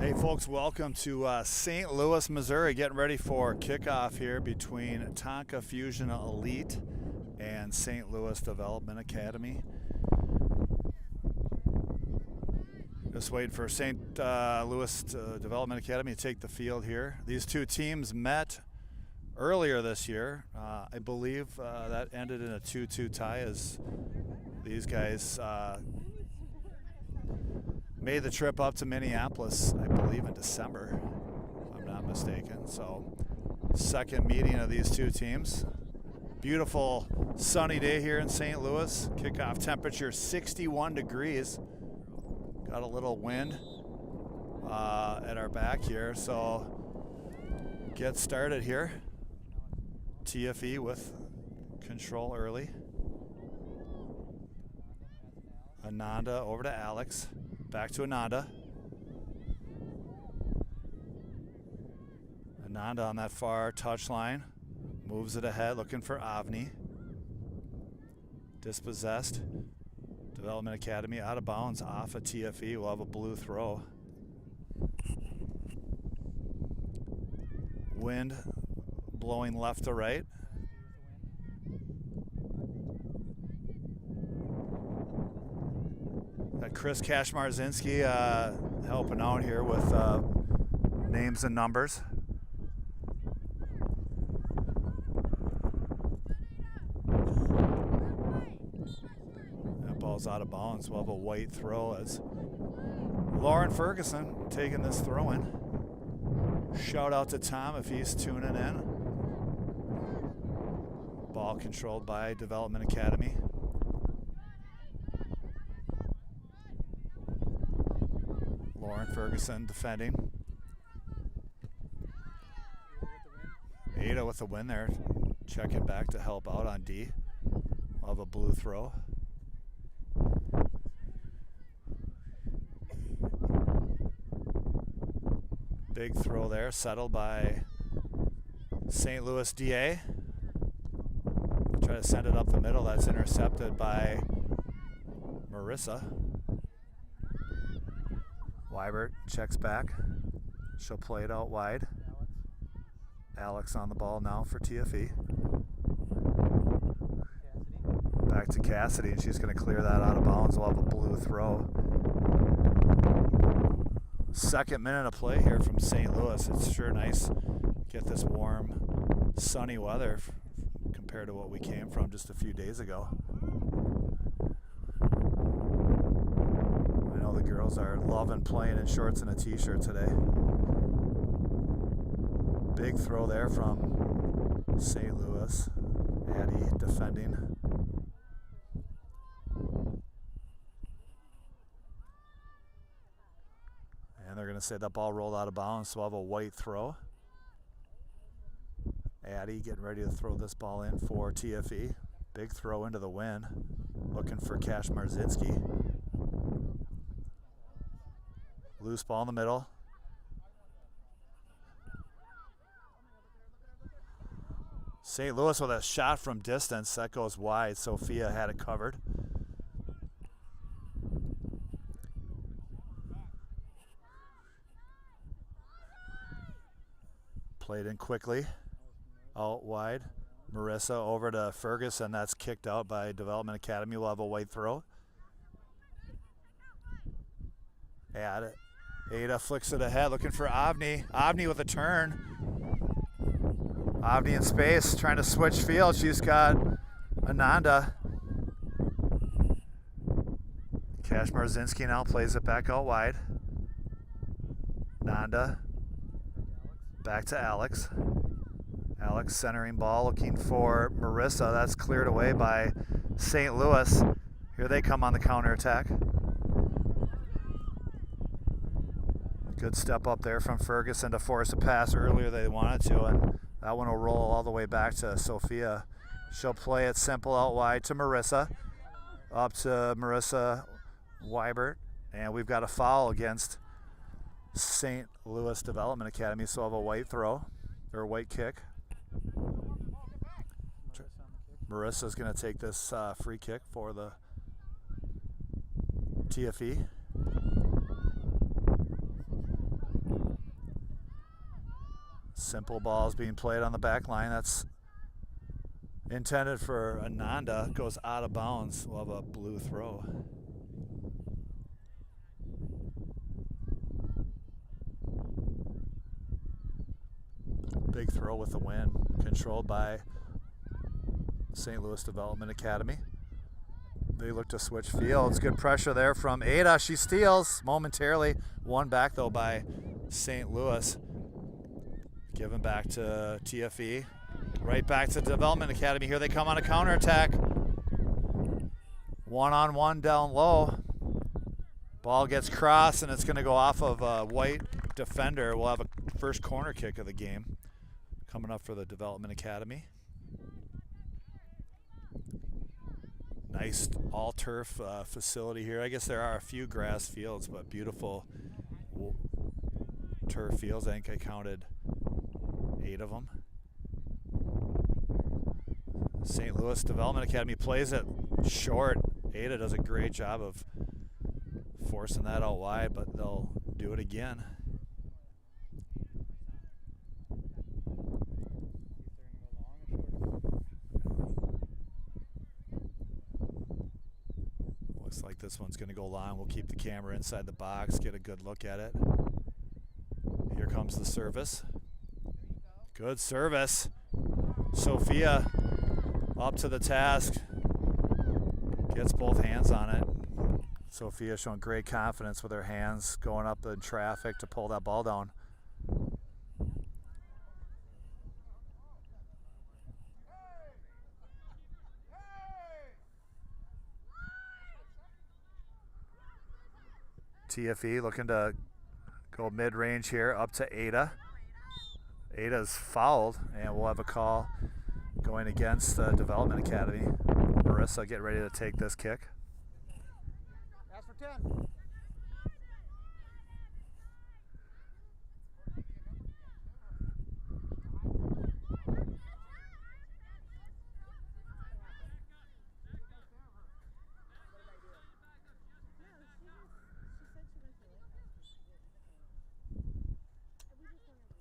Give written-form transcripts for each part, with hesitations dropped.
Hey folks, welcome to St. Louis, Missouri. Getting ready for kickoff here between Tonka Fusion Elite and St. Louis Development Academy. Just waiting for St. Louis Development Academy to take the field here. These two teams met earlier this year. I believe that ended in a 2-2 tie as these guys made the trip up to Minneapolis, I believe in December, if I'm not mistaken. So, second meeting of these two teams. Beautiful sunny day here in St. Louis. Kickoff temperature 61 degrees. Got a little wind at our back here. So, get started here. TFE with control early. Ananda over to Alex. Back to Ananda. Ananda on that far touchline. Moves it ahead, looking for Avni. Dispossessed. Development Academy out of bounds off of TFE. We'll have a blue throw. Wind blowing left to right. Chris Kashmarzinski helping out here with names and numbers. That ball's out of bounds. We'll have a white throw as Lauren Ferguson taking this throw in. Shout out to Tom if he's tuning in. Ball controlled by Development Academy. Lauren Ferguson defending. Ada with the win there. Checking back to help out on D. We'll have a blue throw. Big throw there, settled by St. Louis DA. Try to send it up the middle. That's intercepted by Marissa. Weibert checks back. She'll play it out wide. Alex on the ball now for TFE. Back to Cassidy, and she's going to clear that out of bounds. We'll have a blue throw. Second minute of play here from St. Louis. It's sure nice to get this warm, sunny weather compared to what we came from just a few days ago. The girls are loving playing in shorts and a t-shirt today. Big throw there from St. Louis. Addie defending. And they're going to say that ball rolled out of bounds, so we'll have a white throw. Addie getting ready to throw this ball in for TFE. Big throw into the wind. Looking for Kashmarzinski. Loose ball in the middle. St. Louis with a shot from distance. That goes wide. Sophia had it covered. Played in quickly. Out wide. Marissa over to Ferguson. That's kicked out by Development Academy. We'll have a white throw. Add it. Ada flicks it ahead, looking for Avni. Avni with a turn. Avni in space, trying to switch field. She's got Ananda. Kashmarzinski now plays it back out wide. Ananda. Back to Alex. Alex centering ball, looking for Marissa. That's cleared away by St. Louis. Here they come on the counterattack. Good step up there from Ferguson to force a pass earlier they wanted to, and that one will roll all the way back to Sophia. She'll play it simple out wide to Marissa. Up to Marissa Weibert, and we've got a foul against St. Louis Development Academy, so we'll have a white throw, or a white kick. Marissa's going to take this free kick for the TFE. Simple balls being played on the back line. That's intended for Ananda. Goes out of bounds. We'll have a blue throw. Big throw with the win. Controlled by St. Louis Development Academy. They look to switch fields. Good pressure there from Ada. She steals momentarily. Won back though by St. Louis. Given back to TFE. Right back to Development Academy. Here they come on a counterattack. One-on-one down low. Ball gets crossed and it's going to go off of a white defender. We'll have a first corner kick of the game coming up for the Development Academy. Nice all-turf facility here. I guess there are a few grass fields, but beautiful turf fields. I think I counted 8 of them. St. Louis Development Academy plays it short. Ada does a great job of forcing that out wide, but they'll do it again. Looks like this one's going to go long. We'll keep the camera inside the box, get a good look at it. Here comes the service. Good service. Sophia up to the task. Gets both hands on it. Sophia showing great confidence with her hands going up in traffic to pull that ball down. TFE looking to go mid-range here up to Ada. Ada's fouled, and we'll have a call going against the Development Academy. Marissa, get ready to take this kick. That's for 10.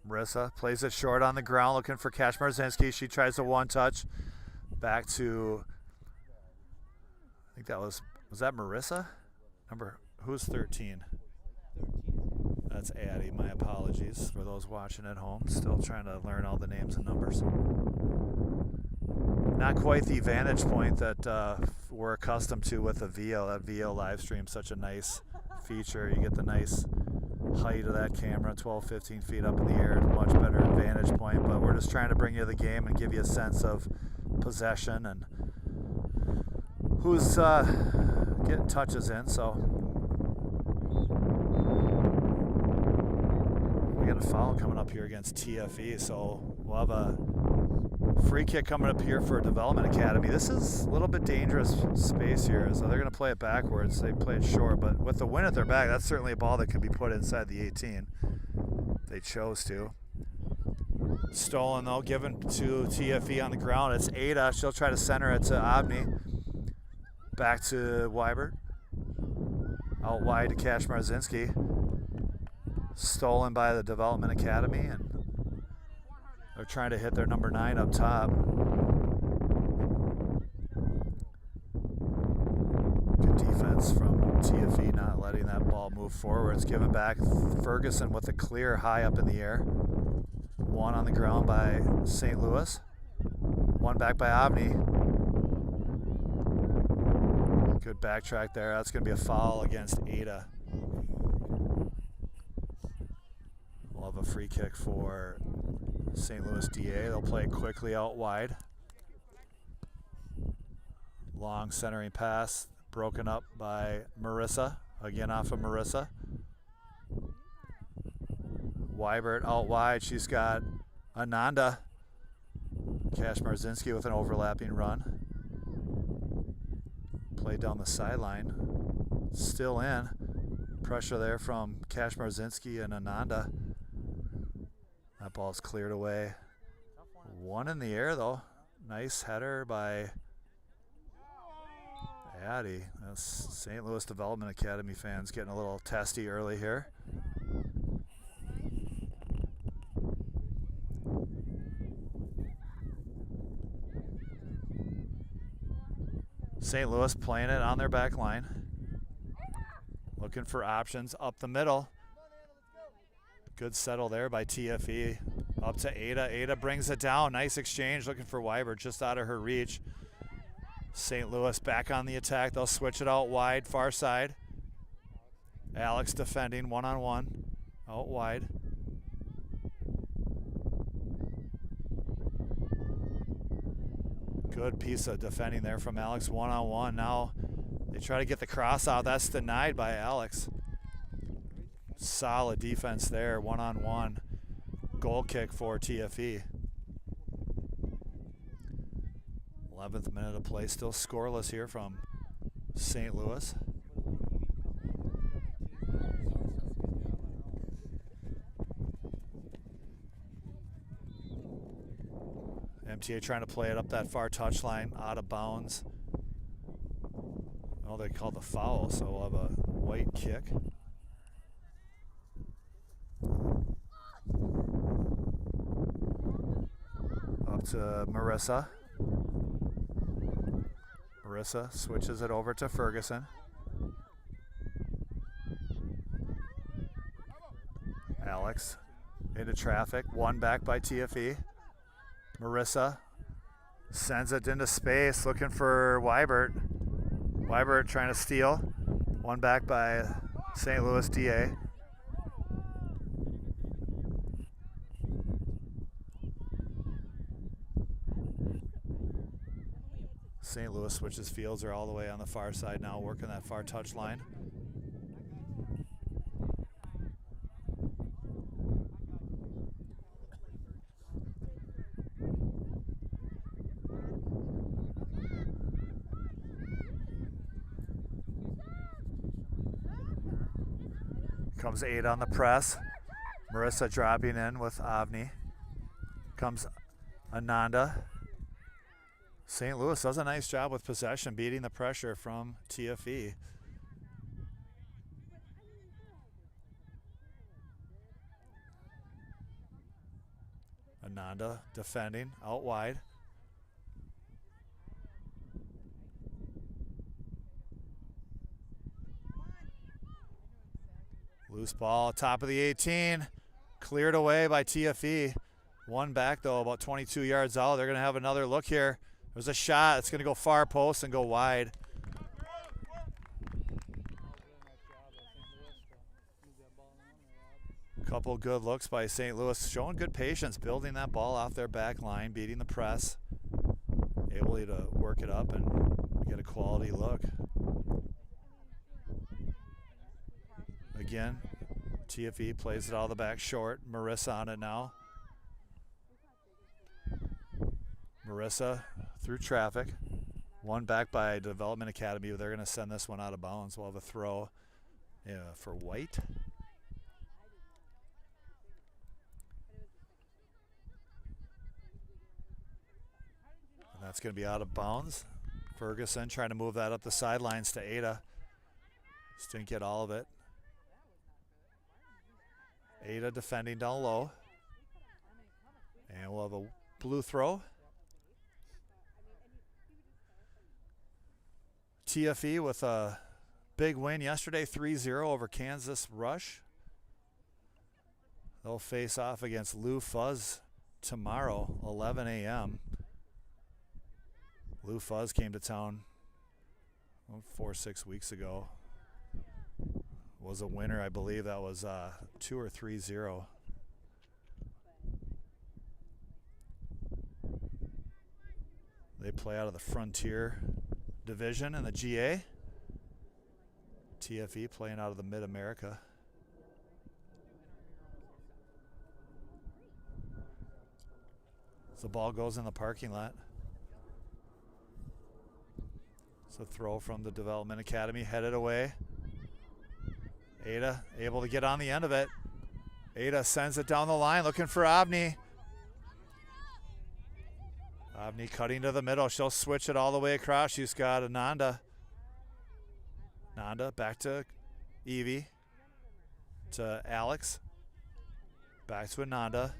Marissa plays it short on the ground, looking for Cash Marzinski. She tries a one-touch. Back to, I think that was that Marissa? Who's 13? That's Addie, my apologies for those watching at home. Still trying to learn all the names and numbers. Not quite the vantage point that we're accustomed to with the VO. That VO live stream, such a nice feature. You get the nice height of that camera, 12, 15 feet up in the air, much better vantage point, but we're just trying to bring you the game and give you a sense of possession and who's getting touches in. So we got a foul coming up here against TFE, so we'll have a free kick coming up here for Development Academy. This is a little bit dangerous space here, so they're going to play it backwards. They play it short, but with the win at their back, that's certainly a ball that could be put inside the 18. They chose to. Stolen though, given to TFE on the ground. It's Ada. She'll try to center it to Avni. Back to Weibert. Out wide to Cash Marzinski. Stolen by the Development Academy, and they're trying to hit their number 9 up top. Good defense from TFE, not letting that ball move forward. It's given back. Ferguson with a clear high up in the air. One on the ground by St. Louis. One back by Avni. Good backtrack there. That's going to be a foul against Ada. We'll have a free kick for St. Louis DA. They'll play it quickly out wide. Long centering pass broken up by Marissa. Again off of Marissa. Weibert out wide. She's got Ananda. Cash Marzinski with an overlapping run. Play down the sideline. Still in. Pressure there from Cash Marzinski and Ananda. That ball's cleared away. One in the air though. Nice header by Addie. That's St. Louis Development Academy fans getting a little testy early here. St. Louis playing it on their back line. Looking for options up the middle. Good settle there by TFE. Up to Ada. Ada brings it down. Nice exchange. Looking for Weibert just out of her reach. St. Louis back on the attack. They'll switch it out wide, far side. Alex defending one-on-one. Out wide. Good piece of defending there from Alex one-on-one. Now they try to get the cross out. That's denied by Alex. Solid defense there, one-on-one. Goal kick for TFE. 11th minute of play, still scoreless here from St. Louis. MTA trying to play it up that far touchline, out of bounds. Oh, they called the foul, so we'll have a white kick. Up to Marissa. Marissa switches it over to Ferguson. Alex into traffic, one back by TFE. Marissa sends it into space, looking for Weibert. Weibert trying to steal. One back by St. Louis DA. St. Louis switches fields. Are all the way on the far side now, working that far touch line. Comes 8 on the press. Marissa dropping in with Avni. Comes Ananda. St. Louis does a nice job with possession, beating the pressure from TFE. Ananda defending out wide. Loose ball, top of the 18. Cleared away by TFE. One back, though, about 22 yards out. They're going to have another look here. There's a shot. It's going to go far post and go wide. Couple good looks by St. Louis, showing good patience, building that ball off their back line, beating the press. Able to work it up and get a quality look. Again, TFE plays it out of the back short. Marissa on it now. Marissa through traffic. One back by Development Academy. They're going to send this one out of bounds. We'll have a throw for White. And that's going to be out of bounds. Ferguson trying to move that up the sidelines to Ada. Just didn't get all of it. Ada defending down low. And we'll have a blue throw. TFE with a big win yesterday, 3-0 over Kansas Rush. They'll face off against Lou Fuzz tomorrow, 11 a.m. Lou Fuzz came to town 4 or 6 weeks ago. Was a winner, I believe. That was 2 or 3-0. They play out of the Frontier Division in the GA. TFE playing out of the Mid-America. So the ball goes in the parking lot. So throw from the Development Academy, headed away. Ada able to get on the end of it. Ada sends it down the line, looking for Avni. Avni cutting to the middle. She'll switch it all the way across. She's got Ananda. Nanda back to Evie. To Alex. Back to Ananda.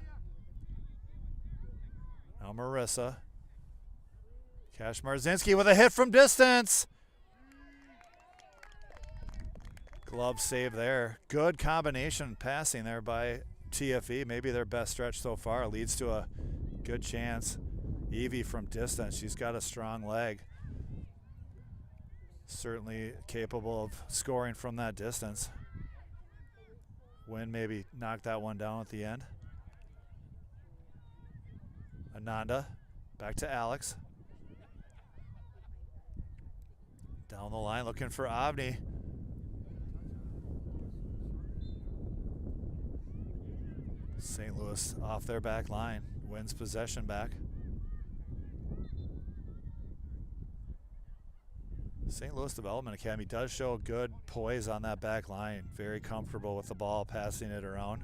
Now Marissa. Marzinski with a hit from distance. Glove save there. Good combination passing there by TFE. Maybe their best stretch so far. Leads to a good chance. Evie from distance. She's got a strong leg. Certainly capable of scoring from that distance. Wynn maybe knocked that one down at the end. Ananda back to Alex. Down the line looking for Avni. St. Louis off their back line. Wins possession back. St. Louis Development Academy does show good poise on that back line. Very comfortable with the ball, passing it around.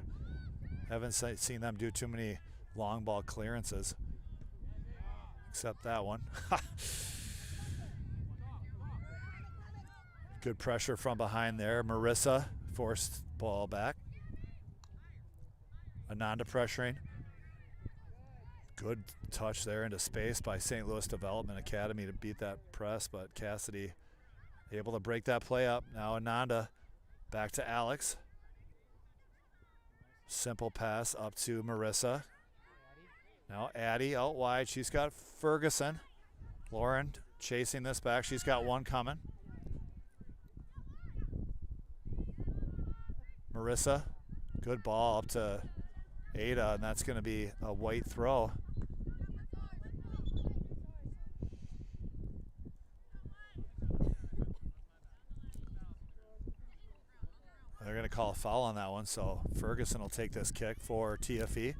Haven't seen them do too many long ball clearances. Except that one. Good pressure from behind there. Marissa forced ball back. Ananda pressuring. Good touch there into space by St. Louis Development Academy to beat that press, but Cassidy able to break that play up. Now Ananda back to Alex. Simple pass up to Marissa. Now Addie out wide. She's got Ferguson. Lauren chasing this back. She's got one coming. Marissa, good ball up to Ada, and that's going to be a white throw. They're going to call a foul on that one, so Ferguson will take this kick for TFE.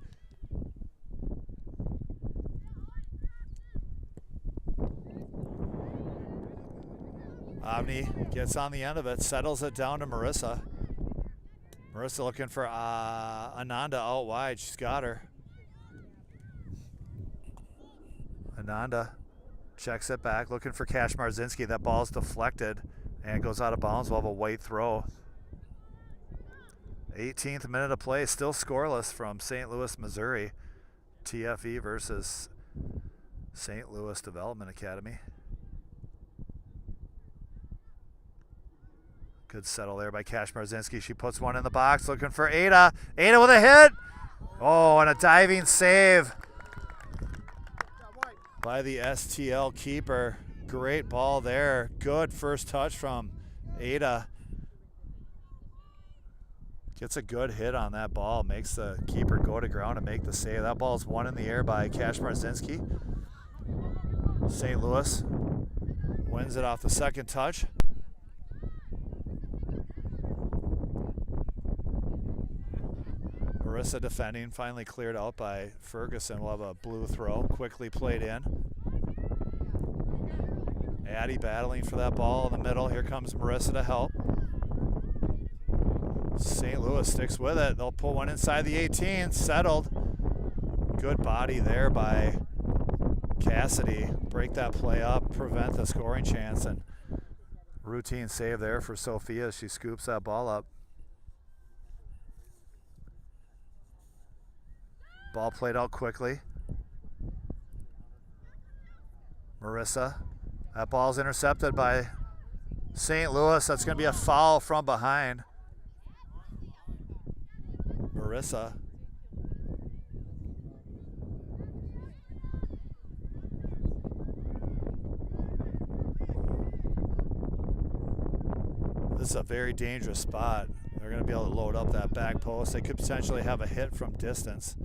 Avni gets on the end of it, settles it down to Marissa. Marissa looking for Ananda out wide. She's got her. Ananda checks it back, looking for Cash Marzinski. That ball's deflected and goes out of bounds. We'll have a white throw. 18th minute of play, still scoreless from St. Louis, Missouri. TFE versus St. Louis Development Academy. Good settle there by Cash Marzinski. She puts one in the box, looking for Ada. Ada with a hit. Oh, and a diving save by the STL keeper. Great ball there. Good first touch from Ada. Gets a good hit on that ball. Makes the keeper go to ground and make the save. That ball's one in the air by Cash Marzinski. St. Louis wins it off the second touch. Marissa defending, finally cleared out by Ferguson. We'll have a blue throw, quickly played in. Addie battling for that ball in the middle. Here comes Marissa to help. St. Louis sticks with it. They'll pull one inside the 18, settled. Good body there by Cassidy. Break that play up, prevent the scoring chance, and routine save there for Sophia as she scoops that ball up. Ball played out quickly. Marissa. That ball's intercepted by St. Louis. That's going to be a foul from behind. Marissa. This is a very dangerous spot. They're going to be able to load up that back post. They could potentially have a hit from distance.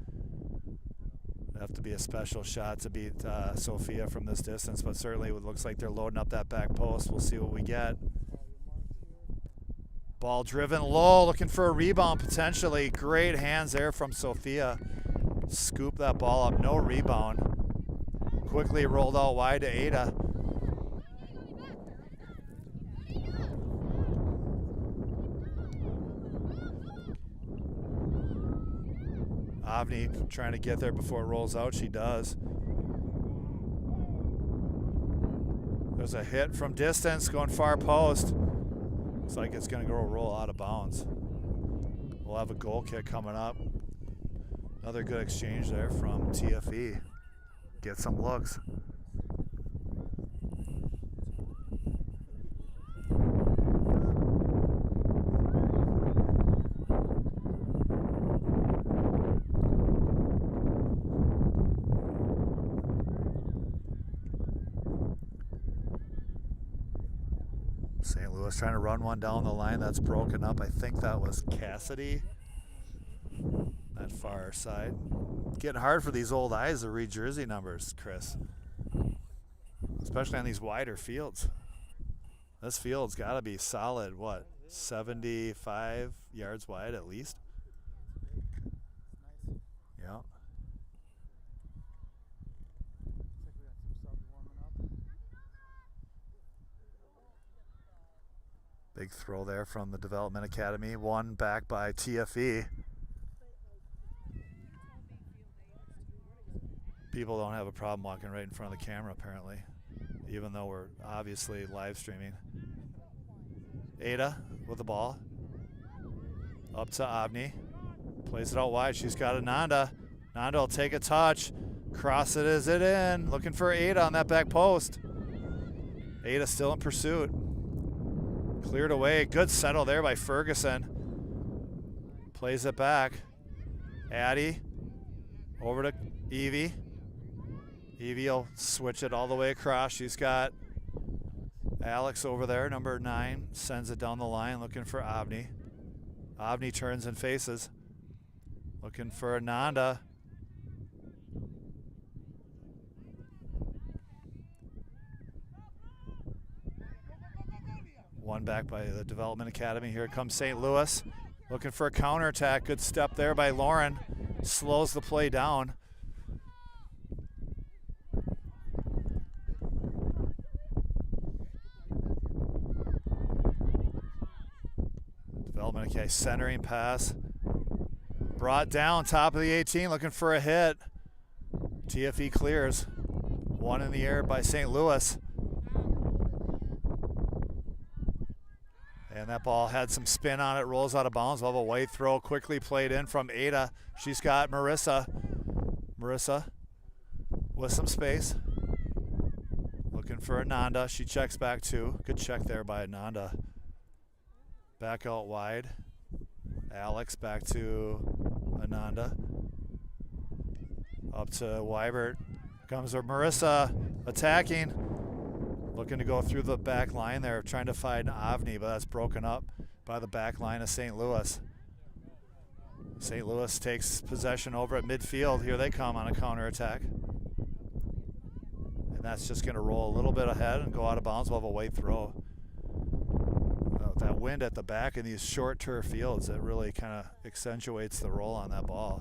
Have to be a special shot to beat Sophia from this distance, but certainly it looks like they're loading up that back post. We'll see what we get. Ball driven low, looking for a rebound potentially. Great hands there from Sophia. Scoop that ball up, no rebound. Quickly rolled out wide to Ada. Avni trying to get there before it rolls out. She does. There's a hit from distance going far post. Looks like it's going to go roll out of bounds. We'll have a goal kick coming up. Another good exchange there from TFE. Get some looks. Alex trying to run one down the line. That's broken up. I think that was Cassidy. That far side. Getting hard for these old eyes to read jersey numbers, Chris. Especially on these wider fields. This field's got to be solid, what, 75 yards wide at least? Yeah. Big throw there from the Development Academy. One back by TFE. People don't have a problem walking right in front of the camera, apparently, even though we're obviously live streaming. Ada with the ball. Up to Avni. Plays it out wide. She's got Ananda. Ananda will take a touch. Cross it, is it in? Looking for Ada on that back post. Ada still in pursuit. Cleared away. Good settle there by Ferguson. Plays it back. Addie. Over to Evie. Evie will switch it all the way across. She's got Alex over there, number 9. Sends it down the line, looking for Avni. Avni turns and faces. Looking for Ananda. One back by the Development Academy. Here comes St. Louis. Looking for a counterattack. Good step there by Lauren. Slows the play down. Development Academy centering pass. Brought down top of the 18. Looking for a hit. TFE clears. One in the air by St. Louis. And that ball had some spin on it, rolls out of bounds. We'll have a white throw quickly played in from Ada. She's got Marissa. Marissa with some space. Looking for Ananda. She checks back too. Good check there by Ananda. Back out wide. Alex back to Ananda. Up to Weibert. Comes Marissa attacking. Looking to go through the back line there, trying to find Avni, but that's broken up by the back line of St. Louis. St. Louis takes possession over at midfield. Here they come on a counterattack. And that's just going to roll a little bit ahead and go out of bounds. We'll have a white throw. That wind at the back in these short turf fields, it really kind of accentuates the roll on that ball.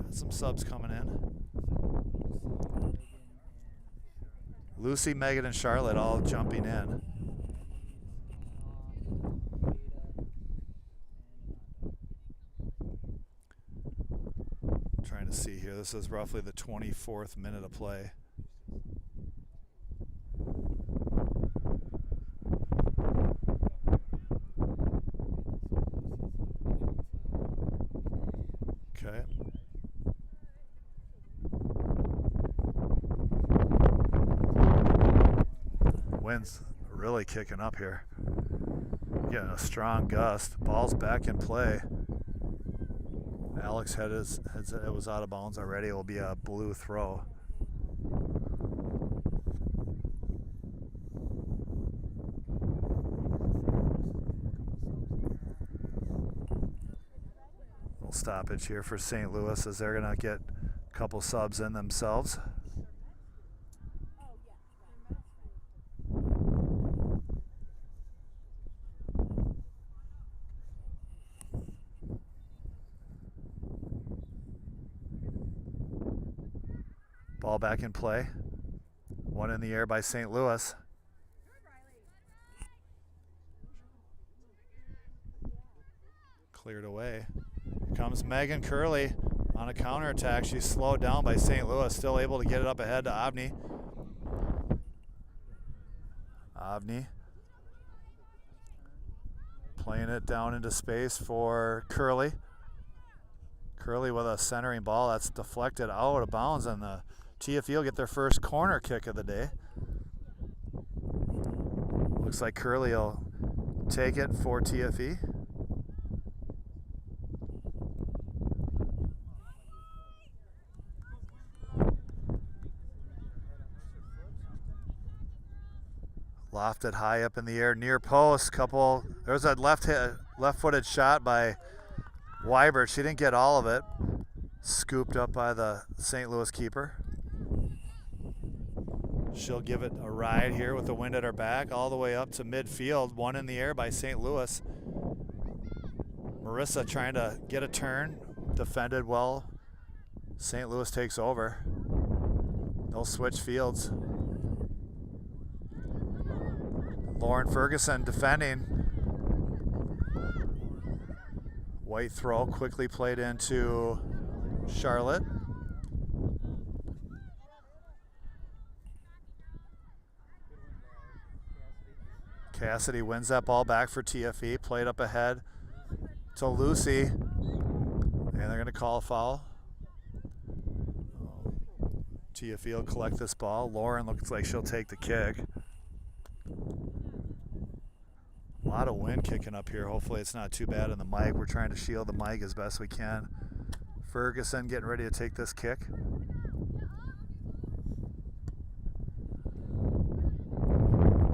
Got some subs coming in. Lucy, Megan, and Charlotte all jumping in. Trying to see here. This is roughly the 24th minute of play. Okay. Wind's really kicking up here. Getting a strong gust. Ball's back in play. Alex it was out of bounds already. It will be a blue throw. Little stoppage here for St. Louis as they're going to get a couple subs in themselves. Ball back in play. One in the air by St. Louis. Cleared away. Here comes Megan Curley on a counterattack. She's slowed down by St. Louis. Still able to get it up ahead to Avni. Avni playing it down into space for Curley. Curley with a centering ball that's deflected out of bounds, and the TFE will get their first corner kick of the day. Looks like Curley will take it for TFE. A Lofted high up in the air, near post. There's a left-footed shot by Weibert. She didn't get all of it. Scooped up by the St. Louis keeper. She'll give it a ride here with the wind at her back all the way up to midfield. One in the air by St. Louis. Marissa trying to get a turn. Defended well. St. Louis takes over. They'll switch fields. Lauren Ferguson defending. White throw quickly played into Charlotte. Cassidy wins that ball back for TFE. Played up ahead to Lucy. And they're going to call a foul. TFE will collect this ball. Lauren looks like she'll take the kick. A lot of wind kicking up here. Hopefully it's not too bad on the mic. We're trying to shield the mic as best we can. Ferguson getting ready to take this kick.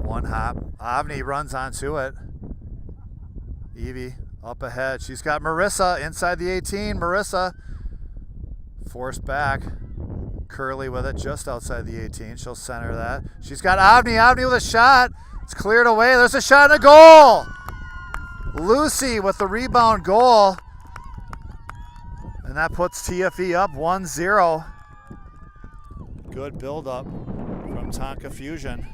One hop. Avni runs onto it. Evie up ahead. She's got Marissa inside the 18. Marissa forced back. Curley with it just outside the 18. She'll center that. She's got Avni. Avni with a shot. It's cleared away. There's a shot and a goal. Lucy with the rebound goal. And that puts TFE up 1-0. Good build-up from Tonka Fusion.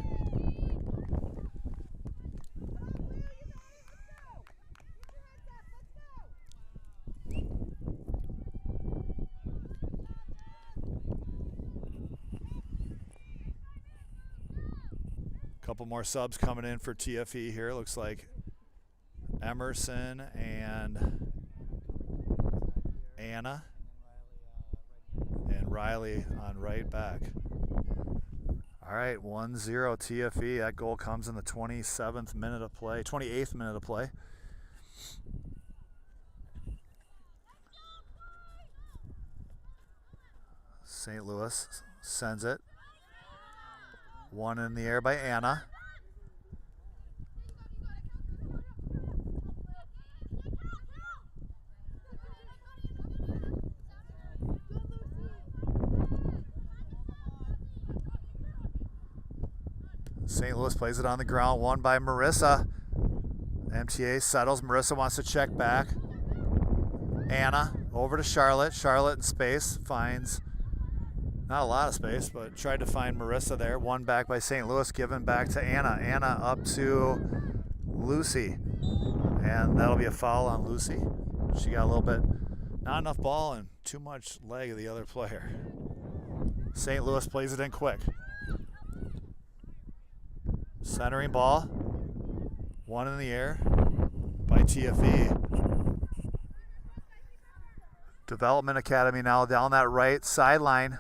Couple more subs coming in for TFE here. Looks like Emerson and Anna and Riley on right back. All right, 1-0 TFE. That goal comes in the 28th minute of play. St. Louis sends it. One in the air by Anna. St. Louis plays it on the ground. One by Marissa. MTA settles. Marissa wants to check back. Anna over to Charlotte. Charlotte in space finds not a lot of space, but tried to find Marissa there. One back by St. Louis, given back to Anna. Anna up to Lucy. And that'll be a foul on Lucy. She got a little bit, not enough ball and too much leg of the other player. St. Louis plays it in quick. Centering ball. One in the air by TFE. Development Academy now down that right sideline.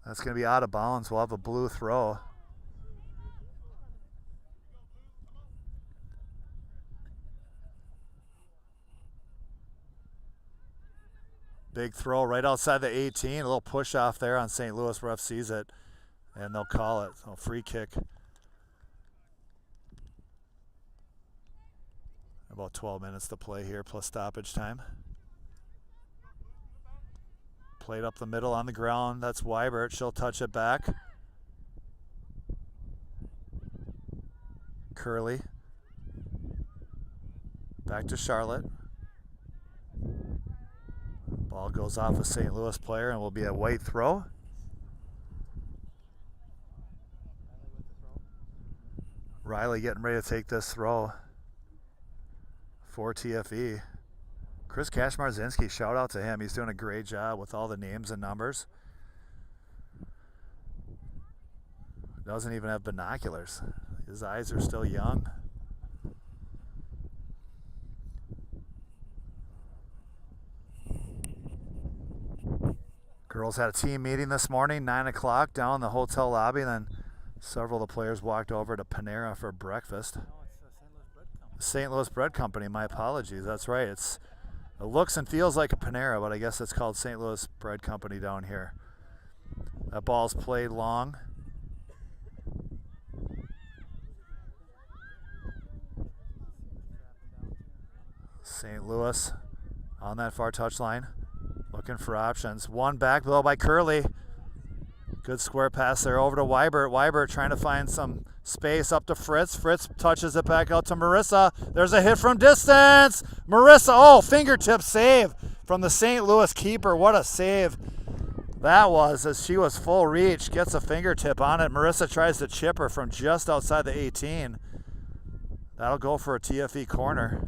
That's going to be out of bounds. We'll have a blue throw. Big throw right outside the 18. A little push off there on St. Louis. Ref sees it, and they'll call it. So free kick. About 12 minutes to play here, plus stoppage time. Played up the middle on the ground. That's Weibert. She'll touch it back. Curley. Back to Charlotte. Ball goes off a St. Louis player and will be a white throw. Riley getting ready to take this throw for TFE. Chris Kashmarzinski, shout out to him. He's doing a great job with all the names and numbers. Doesn't even have binoculars. His eyes are still young. Girls had a team meeting this morning, 9 o'clock, down in the hotel lobby. Then several of the players walked over to Panera for breakfast. St. Louis Bread Company, my apologies. That's right. It looks and feels like a Panera, but I guess it's called St. Louis Bread Company down here. That ball's played long. St. Louis on that far touchline, looking for options. One back below by Curley. Good square pass there over to Weibert. Weibert trying to find some space up to Fritz. Fritz touches it back out to Marissa. There's a hit from distance. Marissa, oh, fingertip save from the St. Louis keeper. What a save that was, as she was full reach. Gets a fingertip on it. Marissa tries to chip her from just outside the 18. That'll go for a TFE corner.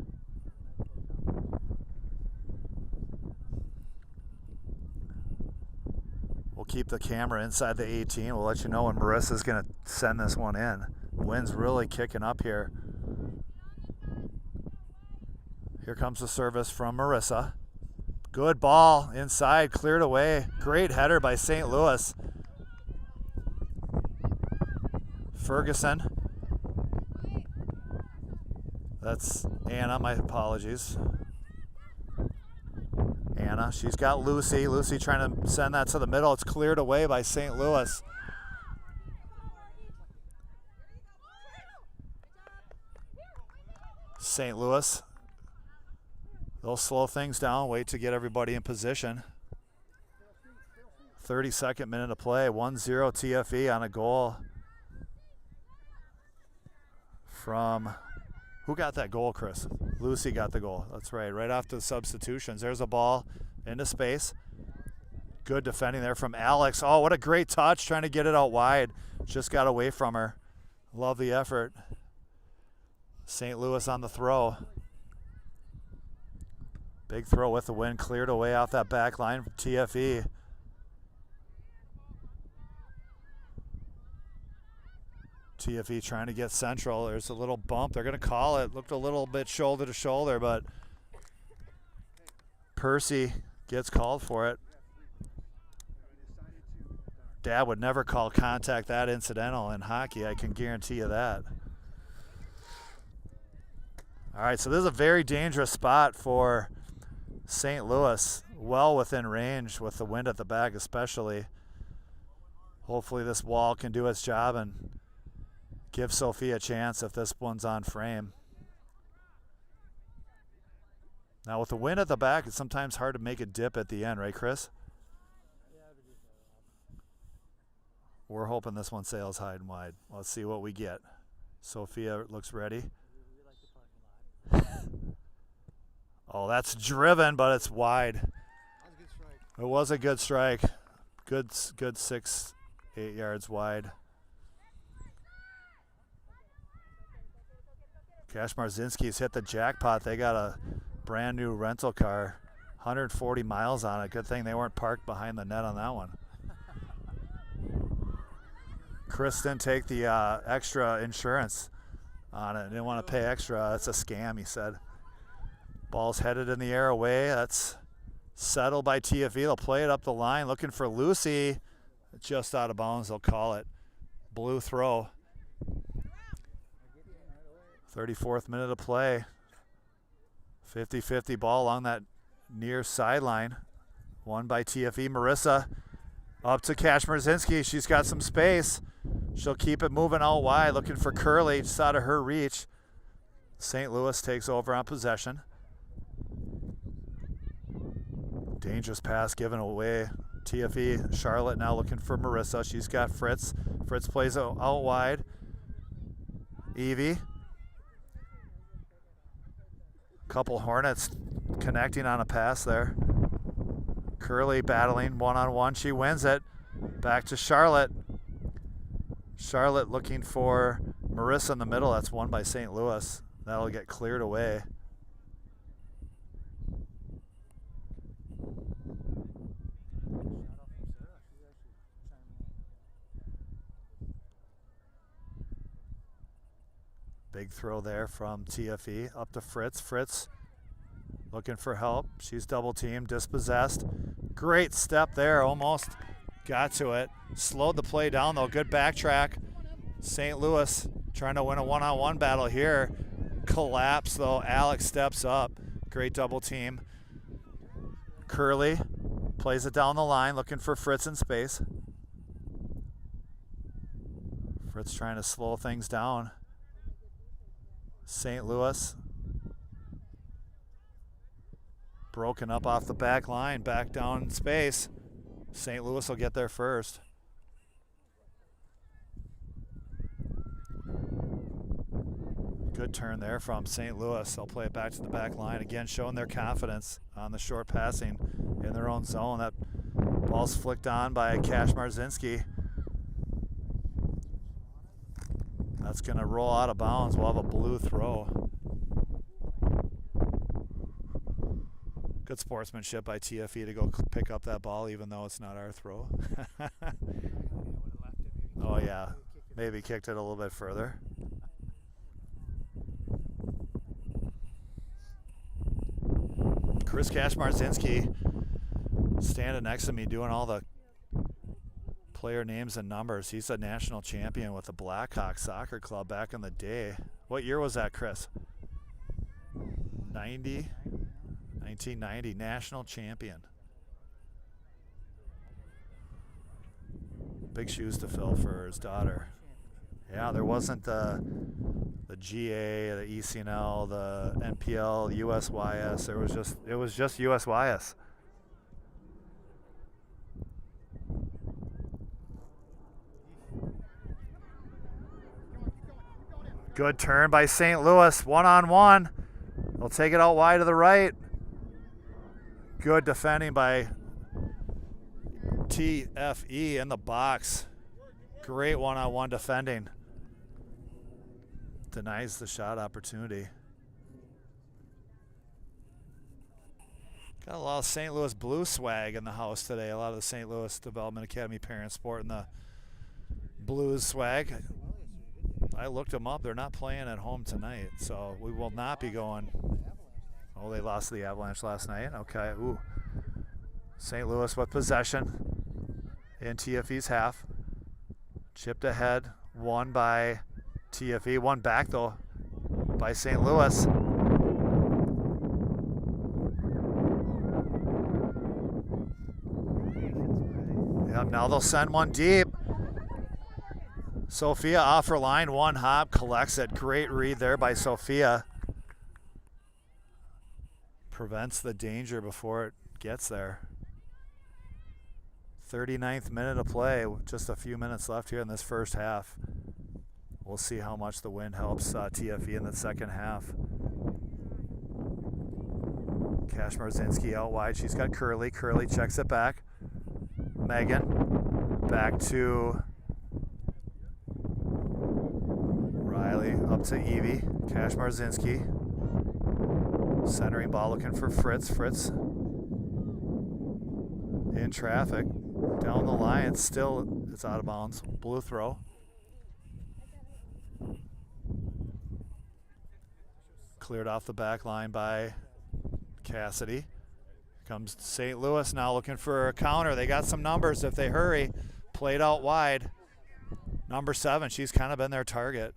We'll keep the camera inside the 18. We'll let you know when Marissa's going to send this one in. Wind's really kicking up here. Here comes the service from Marissa. Good ball inside, cleared away. Great header by St. Louis. Ferguson. That's Anna, my apologies. Anna, she's got Lucy. Lucy trying to send that to the middle. It's cleared away by St. Louis. St. Louis, they'll slow things down, wait to get everybody in position. 32nd minute of play, 1-0 TFE on a goal from, who got that goal, Chris? Lucy got the goal, that's right after the substitutions. There's a ball into space. Good defending there from Alex. Oh, what a great touch, trying to get it out wide. Just got away from her. Love the effort. St. Louis on the throw. Big throw with the wind, cleared away off that back line from TFE. TFE trying to get central. There's a little bump. They're going to call it. Looked a little bit shoulder to shoulder, but Percy gets called for it. Dad would never call contact that incidental in hockey. I can guarantee you that. All right, so this is a very dangerous spot for St. Louis. Well within range with the wind at the back especially. Hopefully this wall can do its job and give Sophia a chance if this one's on frame. Now with the wind at the back, it's sometimes hard to make a dip at the end, right, Chris? We're hoping this one sails high and wide. Let's see what we get. Sophia looks ready. Oh, that's driven, but it's wide. It was a good strike. Good 6-8 yards wide. Cash Marzinski's hit the jackpot. They got a brand new rental car, 140 miles on it. Good thing they weren't parked behind the net on that one. Chris didn't take the extra insurance on it. Didn't want to pay extra. That's a scam, he said. Ball's headed in the air away. That's settled by TFE. They'll play it up the line, looking for Lucy. Just out of bounds, they'll call it. Blue throw. 34th minute of play. 50-50 ball along that near sideline. Won by TFE. Marissa up to Cash Marzinski. She's got some space. She'll keep it moving out wide, looking for Curley, just out of her reach. St. Louis takes over on possession. Dangerous pass given away. TFE, Charlotte now looking for Marissa. She's got Fritz. Fritz plays out wide. Evie. Couple Hornets connecting on a pass there. Curley battling one-on-one. She wins it. Back to Charlotte. Charlotte looking for Marissa in the middle. That's won by St. Louis. That'll get cleared away. Big throw there from TFE up to Fritz. Fritz looking for help. She's double teamed, dispossessed. Great step there, almost got to it. Slowed the play down though, good backtrack. St. Louis trying to win a one-on-one battle here. Collapse though, Alex steps up. Great double team. Curley plays it down the line, looking for Fritz in space. Fritz trying to slow things down. St. Louis Broken up off the back line, back down in space. St. Louis will get there first. Good turn there from St. Louis. They'll play it back to the back line. Again, showing their confidence on the short passing in their own zone. That ball's flicked on by Cash Marzinski. That's going to roll out of bounds. We'll have a blue throw. Good sportsmanship by TFE to go pick up that ball even though it's not our throw. Oh yeah, maybe kicked it a little bit further. Chris Marzinski standing next to me doing all the player names and numbers. He's a national champion with the Blackhawks Soccer Club back in the day. What year was that, Chris? 1990, national champion. Big shoes to fill for his daughter. Yeah, there wasn't the GA, the ECNL, the NPL, USYS. It was just USYS. Good turn by St. Louis, one-on-one. They'll take it out wide to the right. Good defending by TFE in the box. Great one-on-one defending. Denies the shot opportunity. Got a lot of St. Louis Blue swag in the house today. A lot of the St. Louis Development Academy parents sporting the Blues swag. I looked them up. They're not playing at home tonight, so we will not be going. Oh, they lost to the Avalanche last night. Okay. Ooh. St. Louis with possession in TFE's half. Chipped ahead. Won by TFE. One back, though, by St. Louis. Yep, now they'll send one deep. Sophia off her line, one hop, collects it. Great read there by Sophia. Prevents the danger before it gets there. 39th minute of play, just a few minutes left here in this first half. We'll see how much the wind helps TFE in the second half. Cash Marzinski out wide. She's got Curly. Curly checks it back. Megan back to Riley, up to Evie. Cash Marzinski. Centering ball looking for Fritz. Fritz in traffic. Down the line. It's out of bounds. Blue throw. Cleared off the back line by Cassidy. Comes St. Louis now looking for a counter. They got some numbers if they hurry. Played out wide. Number 7, she's kind of been their target.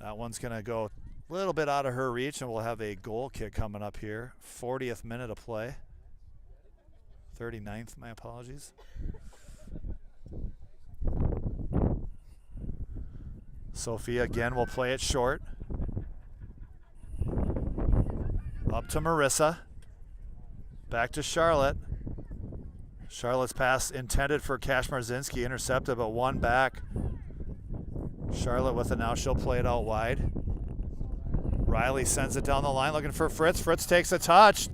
That one's going to go a little bit out of her reach, and we'll have a goal kick coming up here. 40th minute of play. 39th, my apologies. Sophia again will play it short. Up to Marissa. Back to Charlotte. Charlotte's pass intended for Cash Marzinski, intercepted, but one back. Charlotte with it now. She'll play it out wide. Riley sends it down the line looking for Fritz. Fritz takes a touch.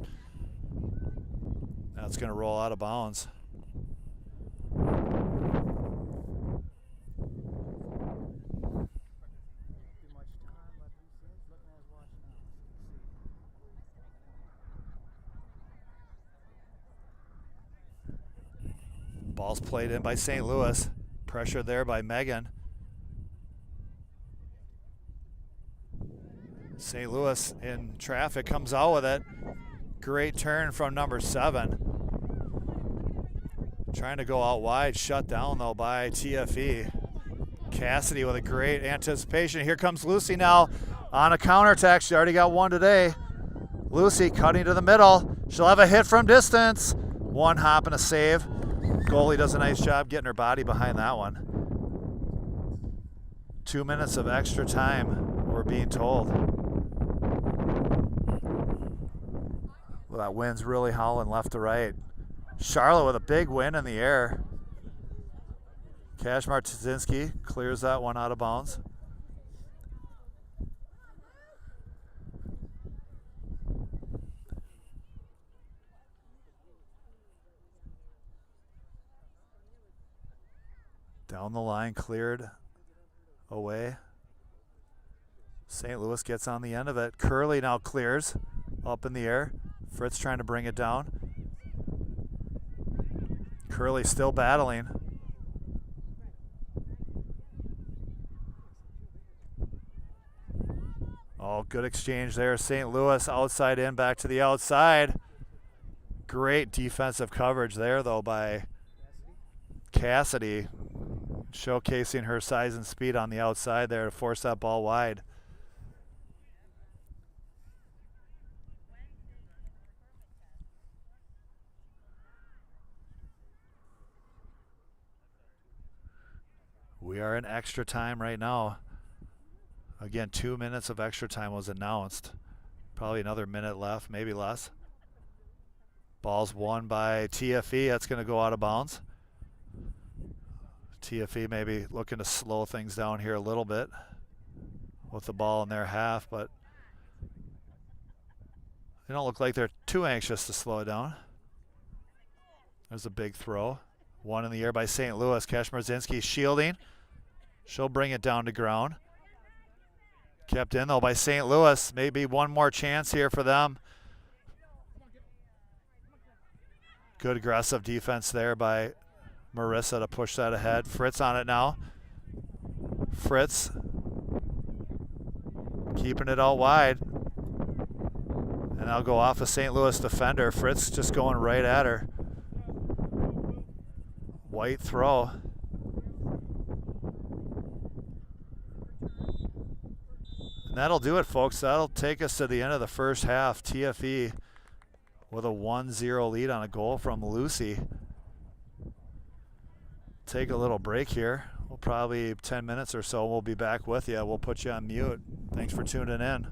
That's going to roll out of bounds. Ball's played in by St. Louis. Pressure there by Megan. St. Louis in traffic, comes out with it. Great turn from number 7. Trying to go out wide, shut down though by TFE. Cassidy with a great anticipation. Here comes Lucy now on a counterattack. She already got one today. Lucy cutting to the middle. She'll have a hit from distance. One hop and a save. Goalie does a nice job getting her body behind that one. 2 minutes of extra time, we're being told. Well, that wind's really howling left to right. Charlotte with a big win in the air. Cash Martinski clears that one out of bounds. Down the line, cleared away. St. Louis gets on the end of it. Curley now clears up in the air. Fritz trying to bring it down. Curley still battling. Oh, good exchange there. St. Louis outside in, back to the outside. Great defensive coverage there, though, by Cassidy, showcasing her size and speed on the outside there to force that ball wide. We are in extra time right now. Again, 2 minutes of extra time was announced. Probably another minute left, maybe less. Ball's won by TFE. That's going to go out of bounds. TFE maybe looking to slow things down here a little bit with the ball in their half, but they don't look like they're too anxious to slow it down. There's a big throw. One in the air by St. Louis. Kashmarzinski shielding. She'll bring it down to ground. Kept in though by St. Louis. Maybe one more chance here for them. Good aggressive defense there by Marissa to push that ahead. Fritz on it now. Fritz keeping it out wide. And I'll go off a St. Louis defender. Fritz just going right at her. White throw. And that'll do it, folks. That'll take us to the end of the first half. TFE with a 1-0 lead on a goal from Lucy. Take a little break here. We'll probably 10 minutes or so. We'll be back with you. We'll put you on mute. Thanks for tuning in.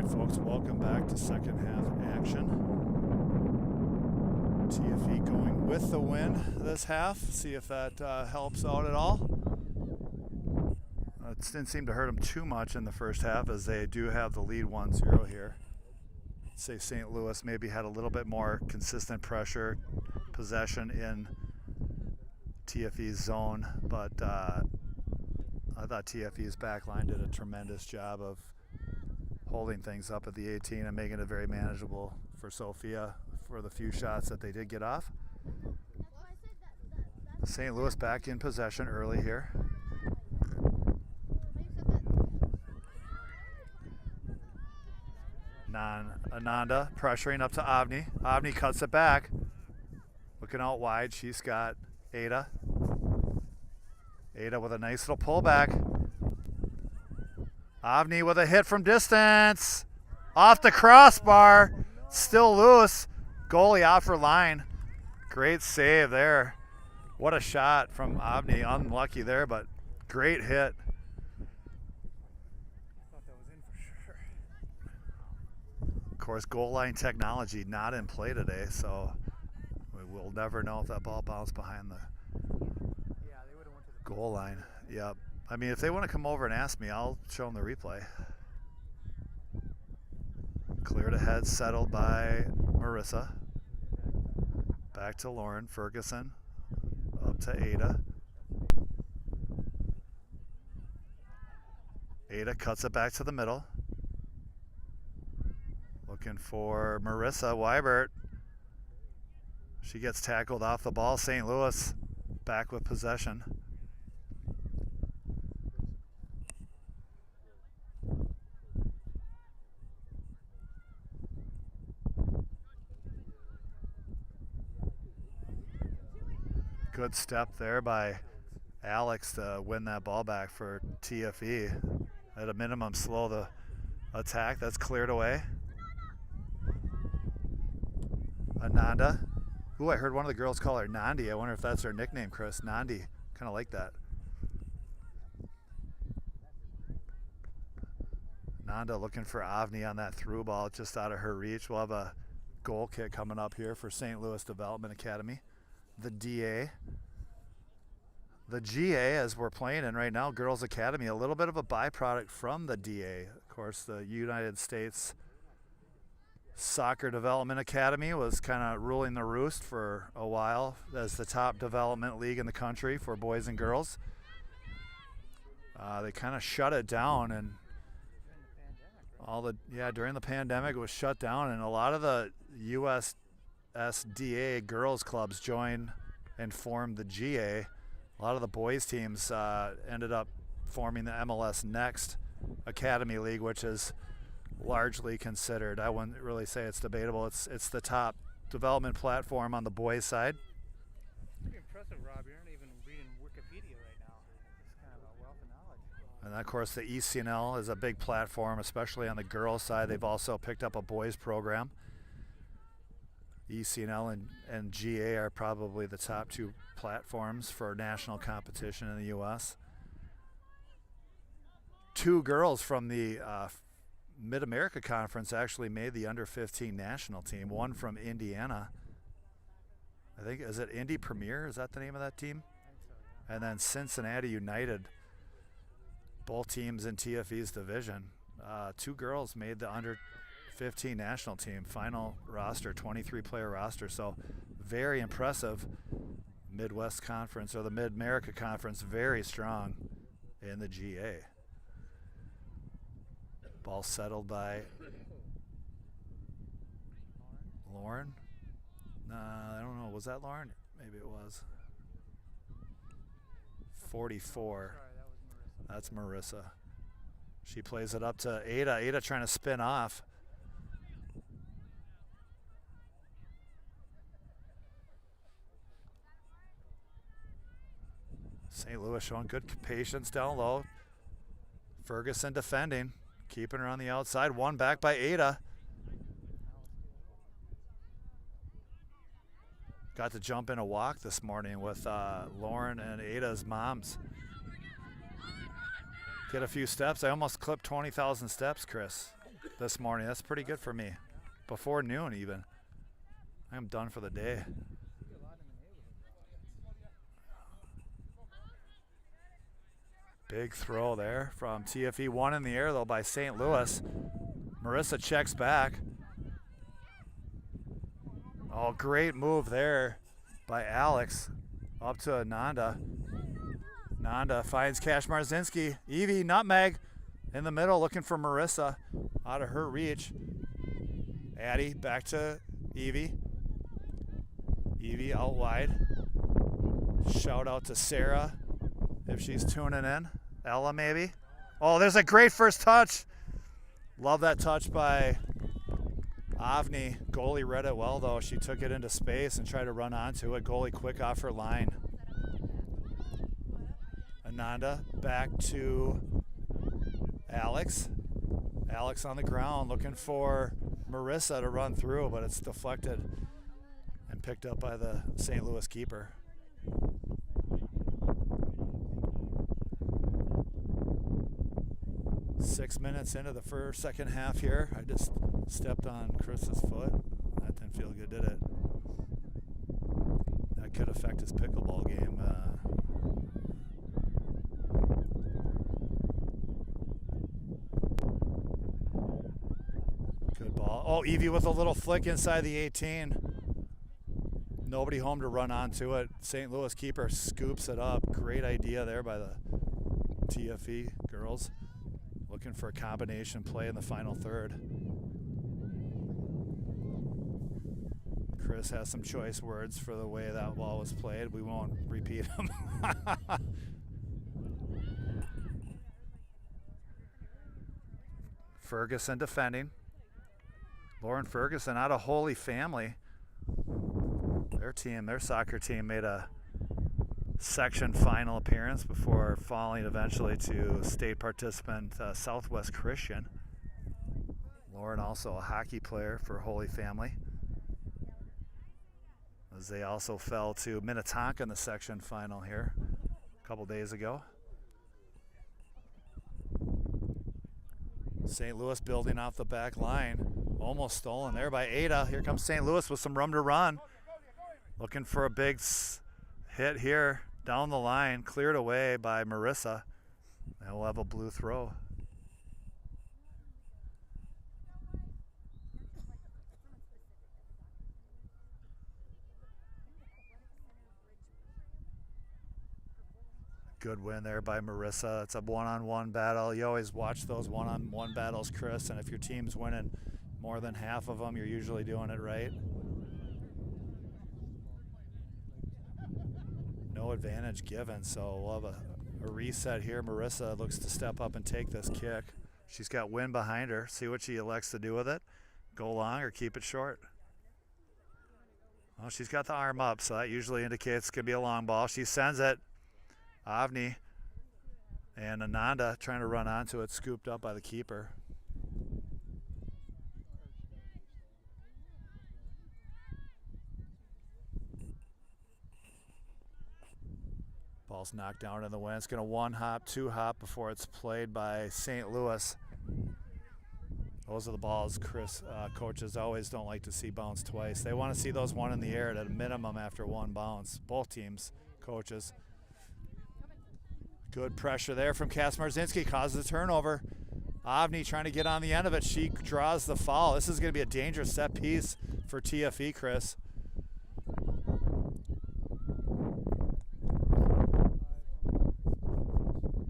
right, folks, welcome back to second half action. TFE going with the win this half. See if that helps out at all. It didn't seem to hurt them too much in the first half, as they do have the lead 1-0 here. Say St. Louis maybe had a little bit more consistent pressure, possession in TFE's zone, but I thought TFE's back line did a tremendous job of holding things up at the 18 and making it very manageable for Sophia for the few shots that they did get off. St. Louis back in possession early here. Ananda pressuring up to Avni. Avni cuts it back. Looking out wide, she's got Ada. Ada with a nice little pullback. Avni with a hit from distance. Off the crossbar. Still loose. Goalie off her line. Great save there. What a shot from Avni. Unlucky there, but great hit. Of course, goal line technology not in play today, so we will never know if that ball bounced behind the goal line. Yep. I mean, if they want to come over and ask me, I'll show them the replay. Cleared ahead, settled by Marissa. Back to Lauren. Ferguson. Up to Ada. Ada cuts it back to the middle. Looking for Marissa Weibert. She gets tackled off the ball. St. Louis back with possession. Good step there by Alex to win that ball back for TFE. At a minimum, slow the attack. That's cleared away. Ananda. Ooh, I heard one of the girls call her Nandi. I wonder if that's her nickname, Chris. Nandi. Kind of like that. Nanda looking for Avni on that through ball, just out of her reach. We'll have a goal kick coming up here for St. Louis Development Academy. The DA. The GA, as we're playing in right now, Girls Academy, a little bit of a byproduct from the DA. Of course, the United States Soccer Development Academy was kind of ruling the roost for a while as the top development league in the country for boys and girls. They kind of shut it down, and during the pandemic it was shut down, and a lot of the USSDA girls clubs joined and formed the GA. A lot of the boys teams ended up forming the MLS Next Academy League, which is largely considered, I wouldn't really say it's debatable, it's the top development platform on the boys side. Pretty impressive, Rob. You aren't even reading Wikipedia right now. It's kind of a wealth of knowledge. And of course the ECNL is a big platform, especially on the girls side. They've also picked up a boys program. ECNL and GA are probably the top two platforms for national competition in the U.S. Two girls from the Mid-America Conference actually made the under-15 national team. One from Indiana. I think, is it Indy Premier? Is that the name of that team? And then Cincinnati United. Both teams in TFE's division. Two girls made the under-15 national team. Final roster, 23-player roster. So very impressive. Midwest Conference, or the Mid-America Conference, very strong in the GA. Ball settled by Lauren. I don't know. Was that Lauren? Maybe it was. 44. That's Marissa. She plays it up to Ada. Ada trying to spin off. St. Louis showing good patience down low. Ferguson defending. Keeping her on the outside. One back by Ada. Got to jump in a walk this morning with Lauren and Ada's moms. Get a few steps. I almost clipped 20,000 steps, Chris. this morning. That's pretty good for me. Before noon even. I'm done for the day. Big throw there from TFE. One in the air though by St. Louis. Marissa checks back. Oh, great move there by Alex. Up to Ananda. Nanda finds Cash Marzinski. Evie, nutmeg in the middle, looking for Marissa. Out of her reach. Addie back to Evie. Evie out wide. Shout out to Sarah if she's tuning in. Ella maybe. Oh, there's a great first touch. Love that touch by Avni. Goalie read it well though. She took it into space and tried to run onto it. Goalie quick off her line. Ananda back to Alex. Alex on the ground looking for Marissa to run through, but it's deflected and picked up by the St. Louis keeper. Six minutes into the second half here. I just stepped on Chris's foot. That didn't feel good, did it? That could affect his pickleball game. Good ball. Oh, Evie with a little flick inside the 18. Nobody home to run onto it. St. Louis keeper scoops it up. Great idea there by the TFE girls. Looking for a combination play in the final third. Chris has some choice words for the way that ball was played. We won't repeat them. Ferguson defending. Lauren Ferguson out of Holy Family. Their soccer team made a section final appearance before falling eventually to state participant Southwest Christian. Lauren also a hockey player for Holy Family, as they also fell to Minnetonka in the section final here a couple days ago. St. Louis building off the back line. Almost stolen there by Ada. Here comes St. Louis with some room to run. Looking for a big hit here. Down the line, cleared away by Marissa. And we'll have a blue throw. Good win there by Marissa. It's a one-on-one battle. You always watch those one-on-one battles, Chris, and if your team's winning more than half of them, you're usually doing it right. No advantage given, so we'll have a reset here. Marissa looks to step up and take this kick. She's got wind behind her. See what she elects to do with it. Go long or keep it short. Well, she's got the arm up, so that usually indicates it could be a long ball. She sends it. Avni and Ananda trying to run onto it, scooped up by the keeper. Ball's knocked down in the wind. It's going to one hop, two hop before it's played by St. Louis. Those are the balls coaches always don't like to see bounce twice. They want to see those one in the air at a minimum after one bounce. Both teams, coaches. Good pressure there from Cass Marzinski, causes a turnover. Avni trying to get on the end of it. She draws the foul. This is going to be a dangerous set piece for TFE, Chris.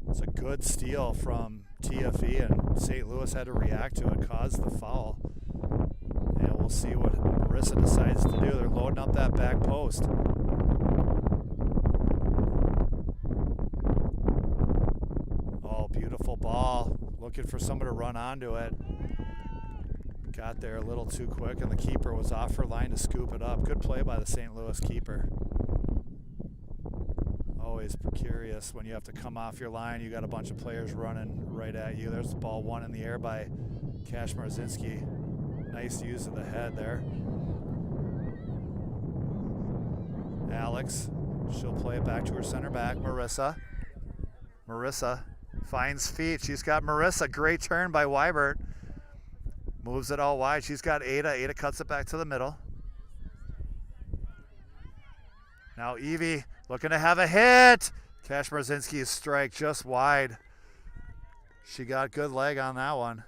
It's a good steal from TFE, and St. Louis had to react to it, caused the foul. And we'll see what Marissa decides to do. They're loading up that back post. Oh, beautiful ball. Looking for someone to run onto it. Got there a little too quick, and the keeper was off her line to scoop it up. Good play by the St. Louis keeper. Always curious when you have to come off your line. You got a bunch of players running right at you. There's the ball, one in the air by Cash Marzinski. Nice use of the head there. Alex, she'll play it back to her center back, Marissa. Marissa finds feet. She's got Marissa. Great turn by Weibert. Moves it all wide. She's got Ada. Ada cuts it back to the middle. Now Evie looking to have a hit. Cash Marzinski's strike just wide. She got good leg on that one.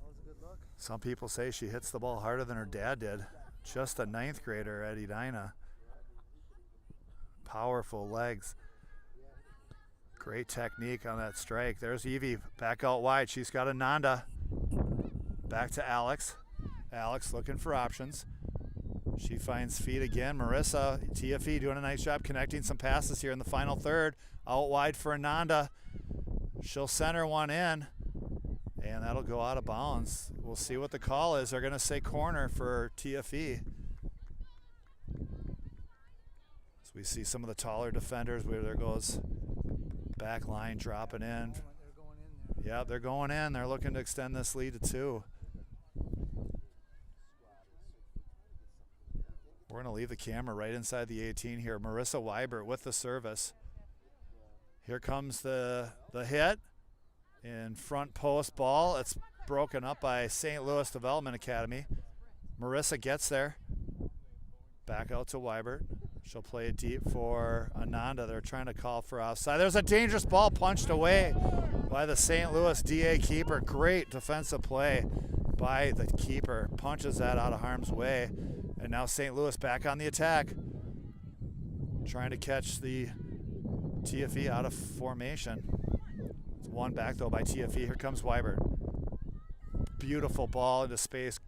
That was a good look. Some people say she hits the ball harder than her dad did. Just a 9th grader at Edina. Powerful legs. Great technique on that strike. There's Evie back out wide. She's got Ananda. Back to Alex. Alex looking for options. She finds feet again. Marissa, TFE doing a nice job connecting some passes here in the final third. Out wide for Ananda. She'll center one in, and that'll go out of bounds. We'll see what the call is. They're going to say corner for TFE. So we see some of the taller defenders. Where there goes back line dropping in. Yeah, they're going in. They're looking to extend this lead to 2. We're going to leave the camera right inside the 18 here. Marissa Weibert with the service. Here comes the hit. In front post ball. It's broken up by St. Louis Development Academy. Marissa gets there. Back out to Weibert. She'll play it deep for Ananda. They're trying to call for offside. There's a dangerous ball punched away by the St. Louis DA keeper. Great defensive play by the keeper. Punches that out of harm's way. And now St. Louis back on the attack. Trying to catch the TFE out of formation. It's one back though by TFE. Here comes Weibert. Beautiful ball into space.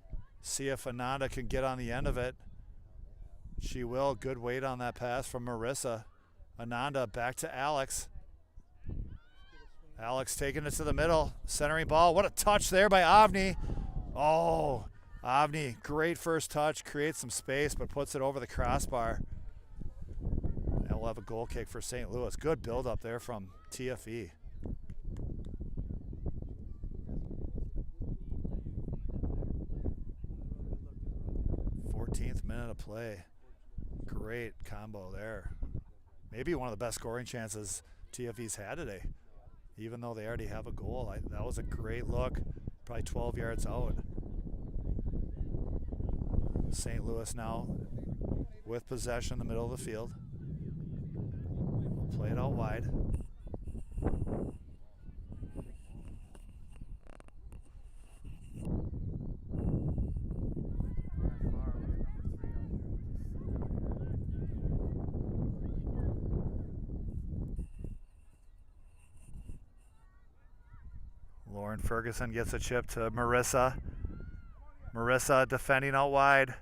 See if Ananda can get on the end of it. She will. Good weight on that pass from Marissa. Ananda back to Alex. Alex taking it to the middle. Centering ball. What a touch there by Avni. Oh, Avni, great first touch. Creates some space, but puts it over the crossbar. And we'll have a goal kick for St. Louis. Good build up there from TFE. 14th minute of play. Great combo there. Maybe one of the best scoring chances TFE's had today, even though they already have a goal. That was a great look, probably 12 yards out. St. Louis now with possession in the middle of the field. We'll play it out wide. Lauren Ferguson gets a chip to Marissa. Marissa defending out wide.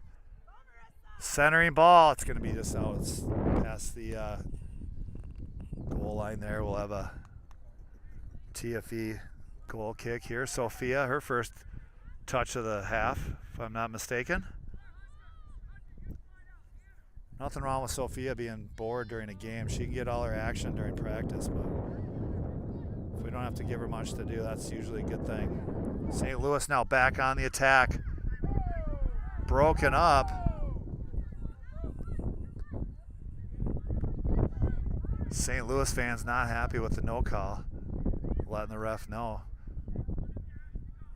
Centering ball. It's going to be just out. It's past the goal line there. We'll have a TFE goal kick here. Sophia, her first touch of the half, if I'm not mistaken. Nothing wrong with Sophia being bored during a game. She can get all her action during practice, but if we don't have to give her much to do, that's usually a good thing. St. Louis now back on the attack. Broken up. St. Louis fans not happy with the no call. Letting the ref know.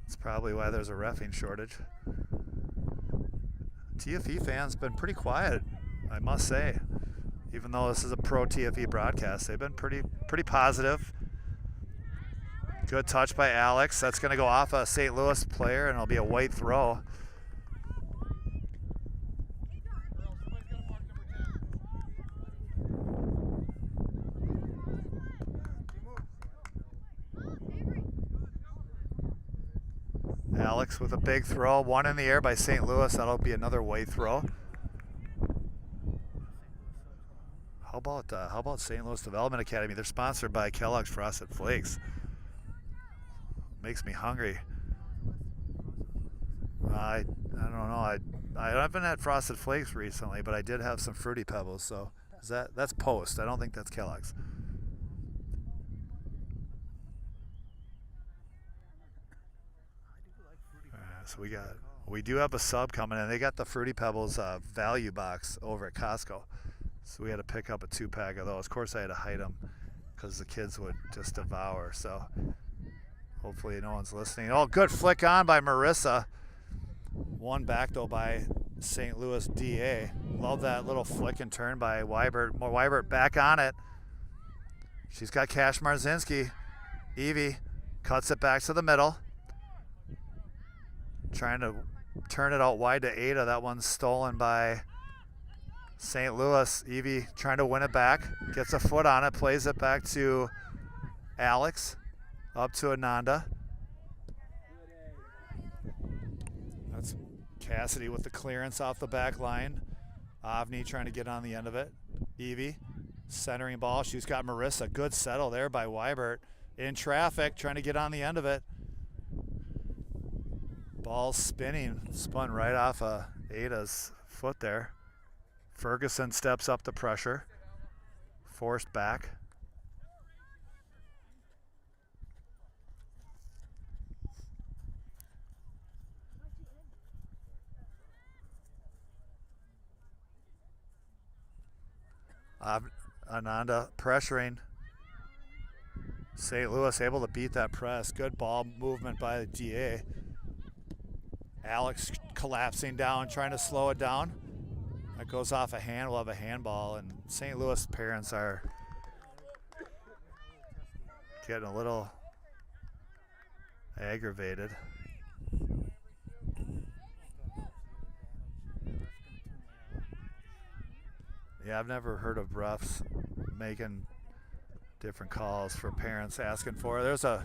That's probably why there's a reffing shortage. TFE fans been pretty quiet, I must say. Even though this is a pro TFE broadcast, they've been pretty positive. Good touch by Alex. That's going to go off a St. Louis player, and it'll be a white throw. Alex with a big throw. One in the air by St. Louis. That'll be another white throw. How about St. Louis Development Academy? They're sponsored by Kellogg's Frosted Flakes. Makes me hungry. I don't know. I haven't had Frosted Flakes recently, but I did have some Fruity Pebbles. So that's Post. I don't think that's Kellogg's. So we do have a sub coming in. They got the Fruity Pebbles value box over at Costco. So we had to pick up a 2-pack of those. Of course, I had to hide them because the kids would just devour. So hopefully no one's listening. Oh, good flick on by Marissa. One back though by St. Louis DA. Love that little flick and turn by Weibert. Weibert back on it. She's got Cash Marzinski. Evie cuts it back to the middle. Trying to turn it out wide to Ada. That one's stolen by St. Louis. Evie trying to win it back. Gets a foot on it. Plays it back to Alex. Up to Ananda. That's Cassidy with the clearance off the back line. Avni trying to get on the end of it. Evie centering ball. She's got Marissa. Good settle there by Weibert. In traffic, trying to get on the end of it. Ball spinning. Spun right off of Ada's foot there. Ferguson steps up the pressure. Forced back. Ananda pressuring. St. Louis able to beat that press. Good ball movement by the DA. Alex collapsing down, trying to slow it down. That goes off a hand. We'll have a handball, and St. Louis parents are getting a little aggravated. Yeah, I've never heard of refs making different calls for parents asking for it. There's a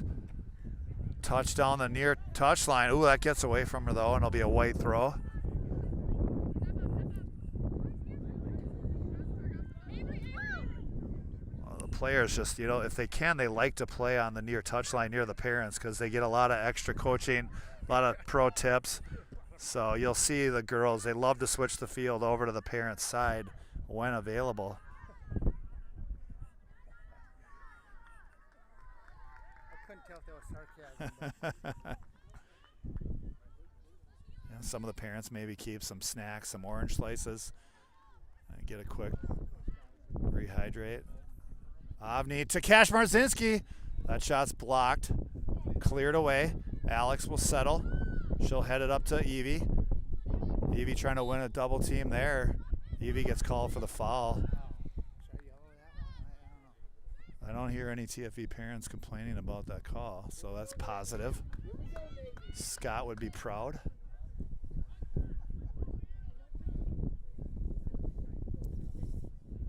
touchdown the near touch line. Ooh, that gets away from her though, and it'll be a white throw. Well, the players just, you know, if they can, they like to play on the near touch line near the parents because they get a lot of extra coaching, a lot of pro tips. So you'll see the girls, they love to switch the field over to the parents' side when available. Tell if that was sarcasm. Yeah, some of the parents maybe keep some snacks, some orange slices, and get a quick rehydrate. Avni to Cash Marzinski. That shot's blocked. Cleared away. Alex will settle. She'll head it up to Evie. Evie trying to win a double team there. Evie gets called for the foul. I don't hear any TFE parents complaining about that call, so that's positive. Scott would be proud.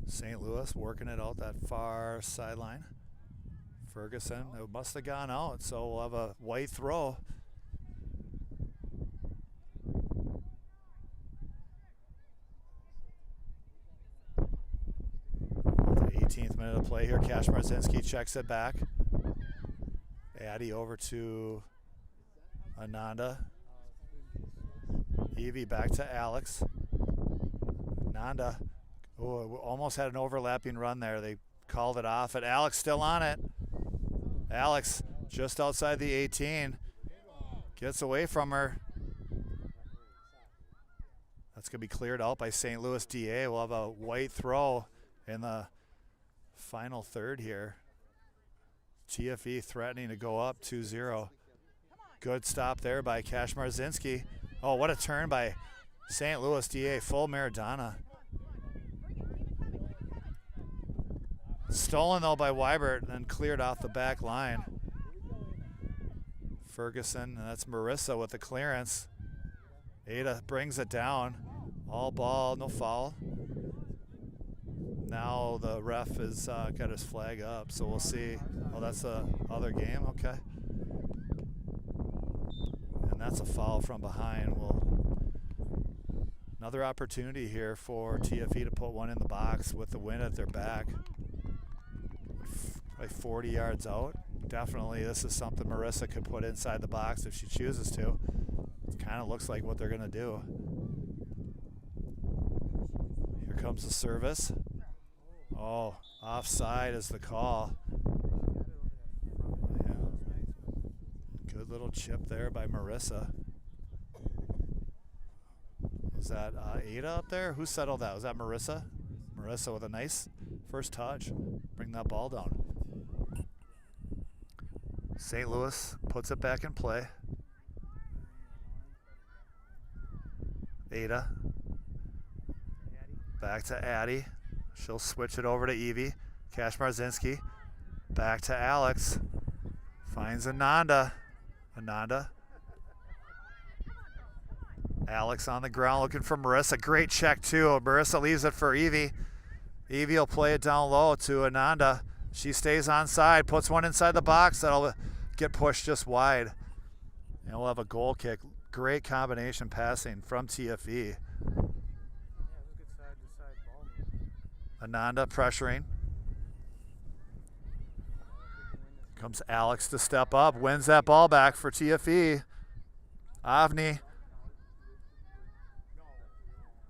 St. Louis working it out that far sideline. Ferguson, it must have gone out, so we'll have a white throw. The 18th minute of play here. Cash Marzinski checks it back. Addie over to Ananda. Evie back to Alex. Ananda. Oh, almost had an overlapping run there. They called it off, and Alex still on it. Alex just outside the 18. Gets away from her. That's going to be cleared out by St. Louis DA. We'll have a white throw in the final third here. TFE threatening to go up 2-0. Good stop there by Cash Marzinski. Oh, what a turn by St. Louis DA. Full Maradona. Stolen though by Weibert and then cleared off the back line. Ferguson, and that's Marissa with the clearance. Ada brings it down. All ball, no foul. Now the ref has got his flag up, so we'll see. Oh, that's the other game, okay. And that's a foul from behind. Another opportunity here for TFE to put one in the box with the wind at their back. Probably 40 yards out. Definitely this is something Marissa could put inside the box if she chooses to. It kind of looks like what they're going to do. Here comes the service. Oh, offside is the call. Yeah. Good little chip there by Marissa. Was that Ada up there? Who settled that? Was that Marissa? Marissa with a nice first touch. Bring that ball down. St. Louis puts it back in play. Ada. Back to Addie. She'll switch it over to Evie. Cash Marzinski. Back to Alex. Finds Ananda. Ananda. Alex on the ground looking for Marissa. Great check too. Marissa leaves it for Evie. Evie will play it down low to Ananda. She stays on side, puts one inside the box. That'll get pushed just wide. And we'll have a goal kick. Great combination passing from TFE. Ananda pressuring. Comes Alex to step up. Wins that ball back for TFE. Avni.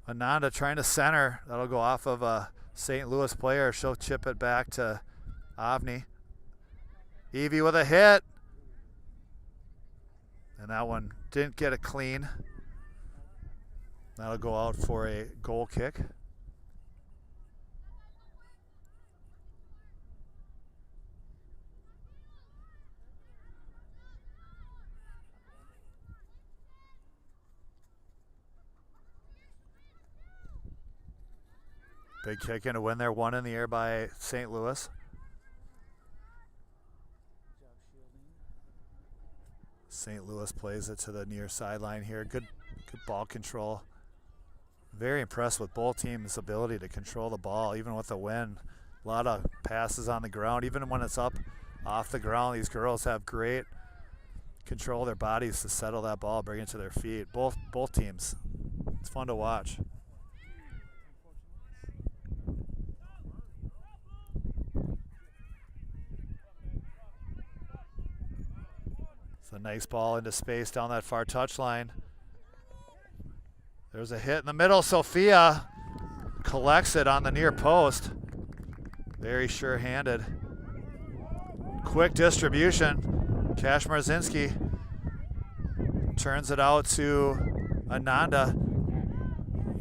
Ananda trying to center. That'll go off of a St. Louis player. She'll chip it back to Avni. Evie with a hit. And that one didn't get it clean. That'll go out for a goal kick. Big kick in to win there. One in the air by St. Louis. St. Louis plays it to the near sideline here. Good ball control. Very impressed with both teams' ability to control the ball, even with the win. A lot of passes on the ground. Even when it's up off the ground, these girls have great control of their bodies to settle that ball, bring it to their feet. Both teams. It's fun to watch. A nice ball into space down that far touchline. There's a hit in the middle. Sophia collects it on the near post. Very sure-handed. Quick distribution. Cash Marzinski turns it out to Ananda.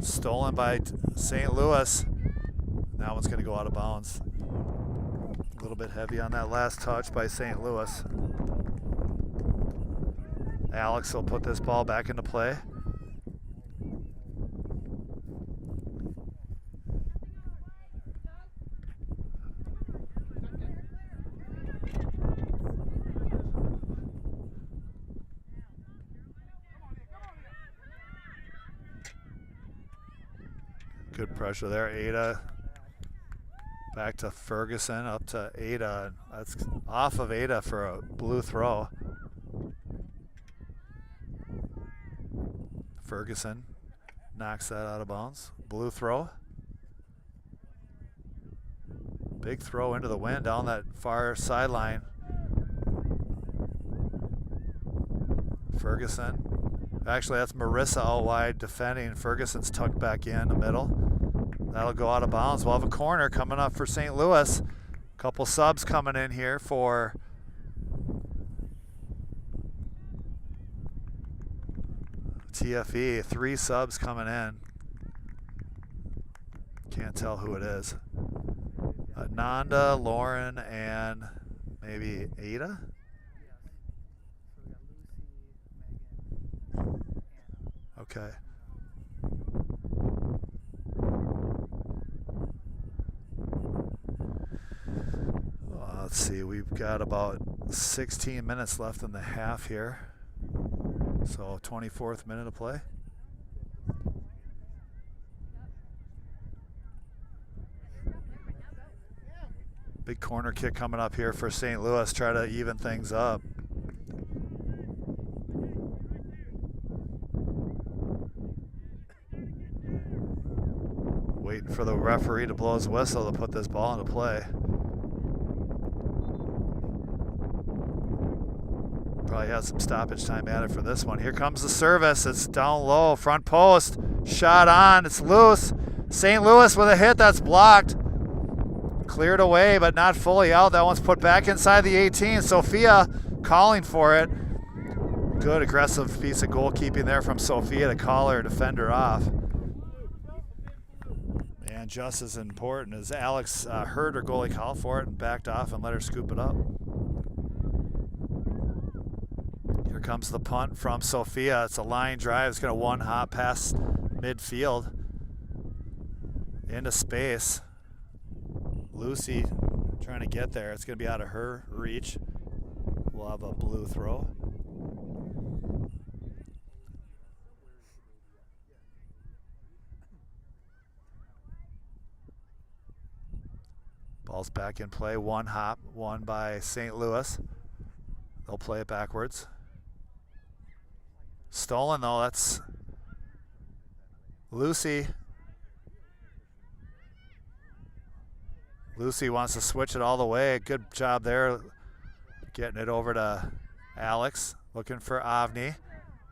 Stolen by St. Louis. That one's going to go out of bounds. A little bit heavy on that last touch by St. Louis. Alex will put this ball back into play. Good pressure there. Ada back to Ferguson, up to Ada. That's off of Ada for a blue throw. Ferguson knocks that out of bounds. Blue throw. Big throw into the wind down that far sideline. Ferguson. Actually, that's Marissa out wide defending. Ferguson's tucked back in the middle. That'll go out of bounds. We'll have a corner coming up for St. Louis. Couple subs coming in here for TFE. 3 subs coming in. Can't tell who it is. Nanda, Lauren, and maybe Ada? Okay. Let's see, we've got about 16 minutes left in the half here. So 24th minute of play. Big corner kick coming up here for St. Louis. Try to even things up. Waiting for the referee to blow his whistle to put this ball into play. Probably has some stoppage time added for this one. Here comes the service. It's down low, front post. Shot on, it's loose. St. Louis with a hit that's blocked. Cleared away, but not fully out. That one's put back inside the 18. Sophia calling for it. Good aggressive piece of goalkeeping there from Sophia to call her defender off. And just as important as Alex heard her goalie call for it and backed off and let her scoop it up. comes the punt from Sophia. It's a line drive. It's going to one hop past midfield into space. Lucy trying to get there. It's going to be out of her reach. We'll have a blue throw. Ball's back in play. One hop, won by St. Louis. They'll play it backwards. Stolen though, that's Lucy. Lucy wants to switch it all the way. Good job there. Getting it over to Alex. Looking for Avni.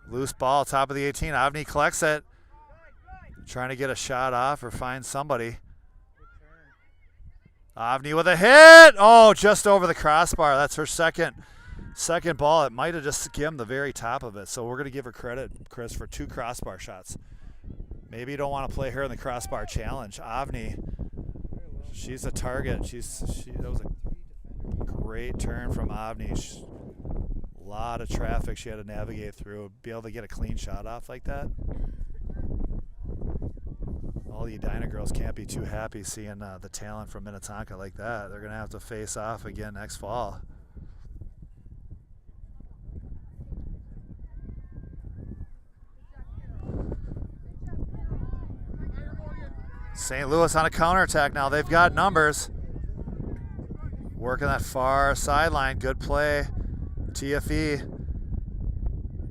Loose ball, top of the 18. Avni collects it. Trying to get a shot off or find somebody. Avni with a hit. Oh, just over the crossbar. That's her second ball. It might have just skimmed the very top of it. So we're going to give her credit, Chris, for 2 crossbar shots. Maybe you don't want to play her in the crossbar challenge. Avni, she's a target. That was a great turn from Avni. A lot of traffic she had to navigate through. Be able to get a clean shot off like that. All the Edina girls can't be too happy seeing the talent from Minnetonka like that. They're going to have to face off again next fall. St. Louis on a counterattack now. They've got numbers. Working that far sideline. Good play. TFE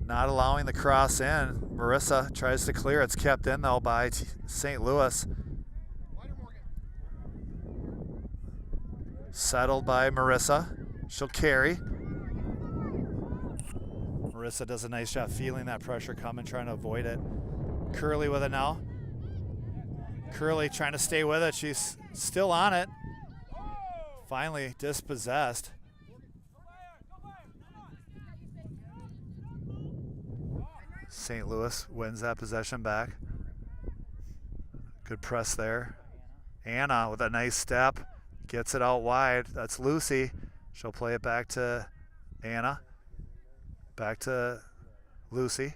not allowing the cross in. Marissa tries to clear. It's kept in though by St. Louis. Settled by Marissa. She'll carry. Marissa does a nice job feeling that pressure coming, trying to avoid it. Curley with it now. Curley trying to stay with it. She's still on it. Finally dispossessed. St. Louis wins that possession back. Good press there. Anna with a nice step. Gets it out wide. That's Lucy. She'll play it back to Anna. Back to Lucy.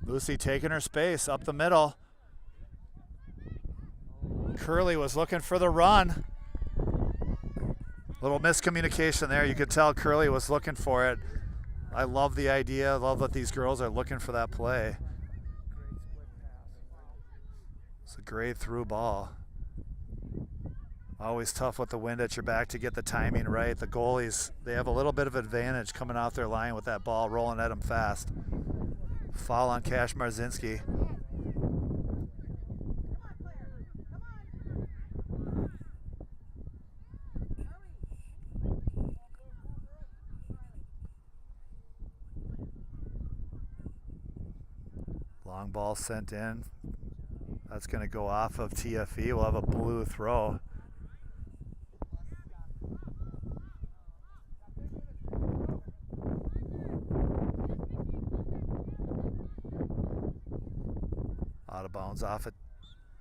Lucy taking her space up the middle. Curley was looking for the run. Little miscommunication there. You could tell Curley was looking for it. I love the idea. I love that these girls are looking for that play. It's a great through ball. Always tough with the wind at your back to get the timing right. The goalies, they have a little bit of advantage coming off their line with that ball rolling at them fast. Foul on Cash Marzinski. Long ball sent in. That's going to go off of TFE. We'll have a blue throw. Out of bounds off at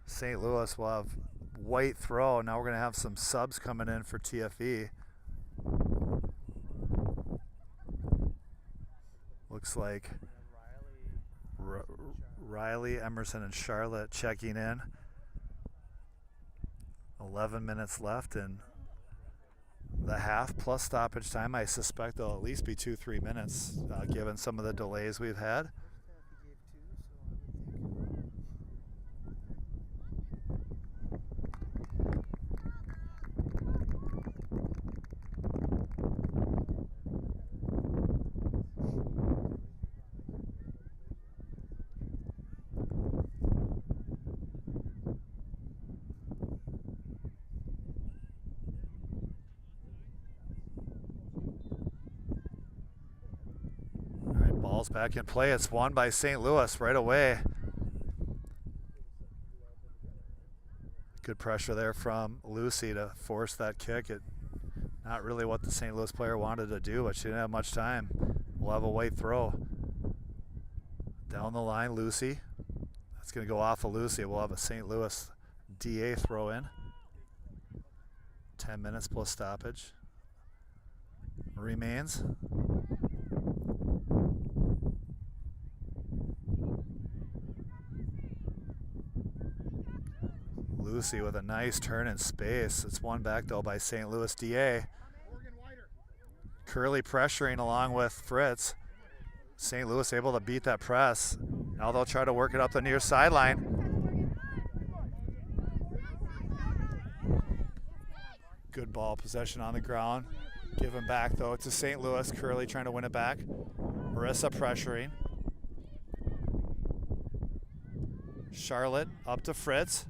St. Louis. We'll have white throw. Now we're going to have some subs coming in for TFE. Looks like Riley, Emerson, and Charlotte checking in. 11 minutes left in the half plus stoppage time. I suspect there'll at least be 2-3 minutes given some of the delays we've had. Ball's back in play. It's won by St. Louis right away. Good pressure there from Lucy to force that kick. Not really what the St. Louis player wanted to do, but she didn't have much time. We'll have a white throw. Down the line, Lucy. That's going to go off of Lucy. We'll have a St. Louis DA throw in. 10 minutes plus stoppage remains. Lucy with a nice turn in space. It's won back though by St. Louis DA. Curley pressuring along with Fritz. St. Louis able to beat that press. Now they'll try to work it up the near sideline. Good ball possession on the ground. Given back though to St. Louis. Curley trying to win it back. Marissa pressuring. Charlotte up to Fritz.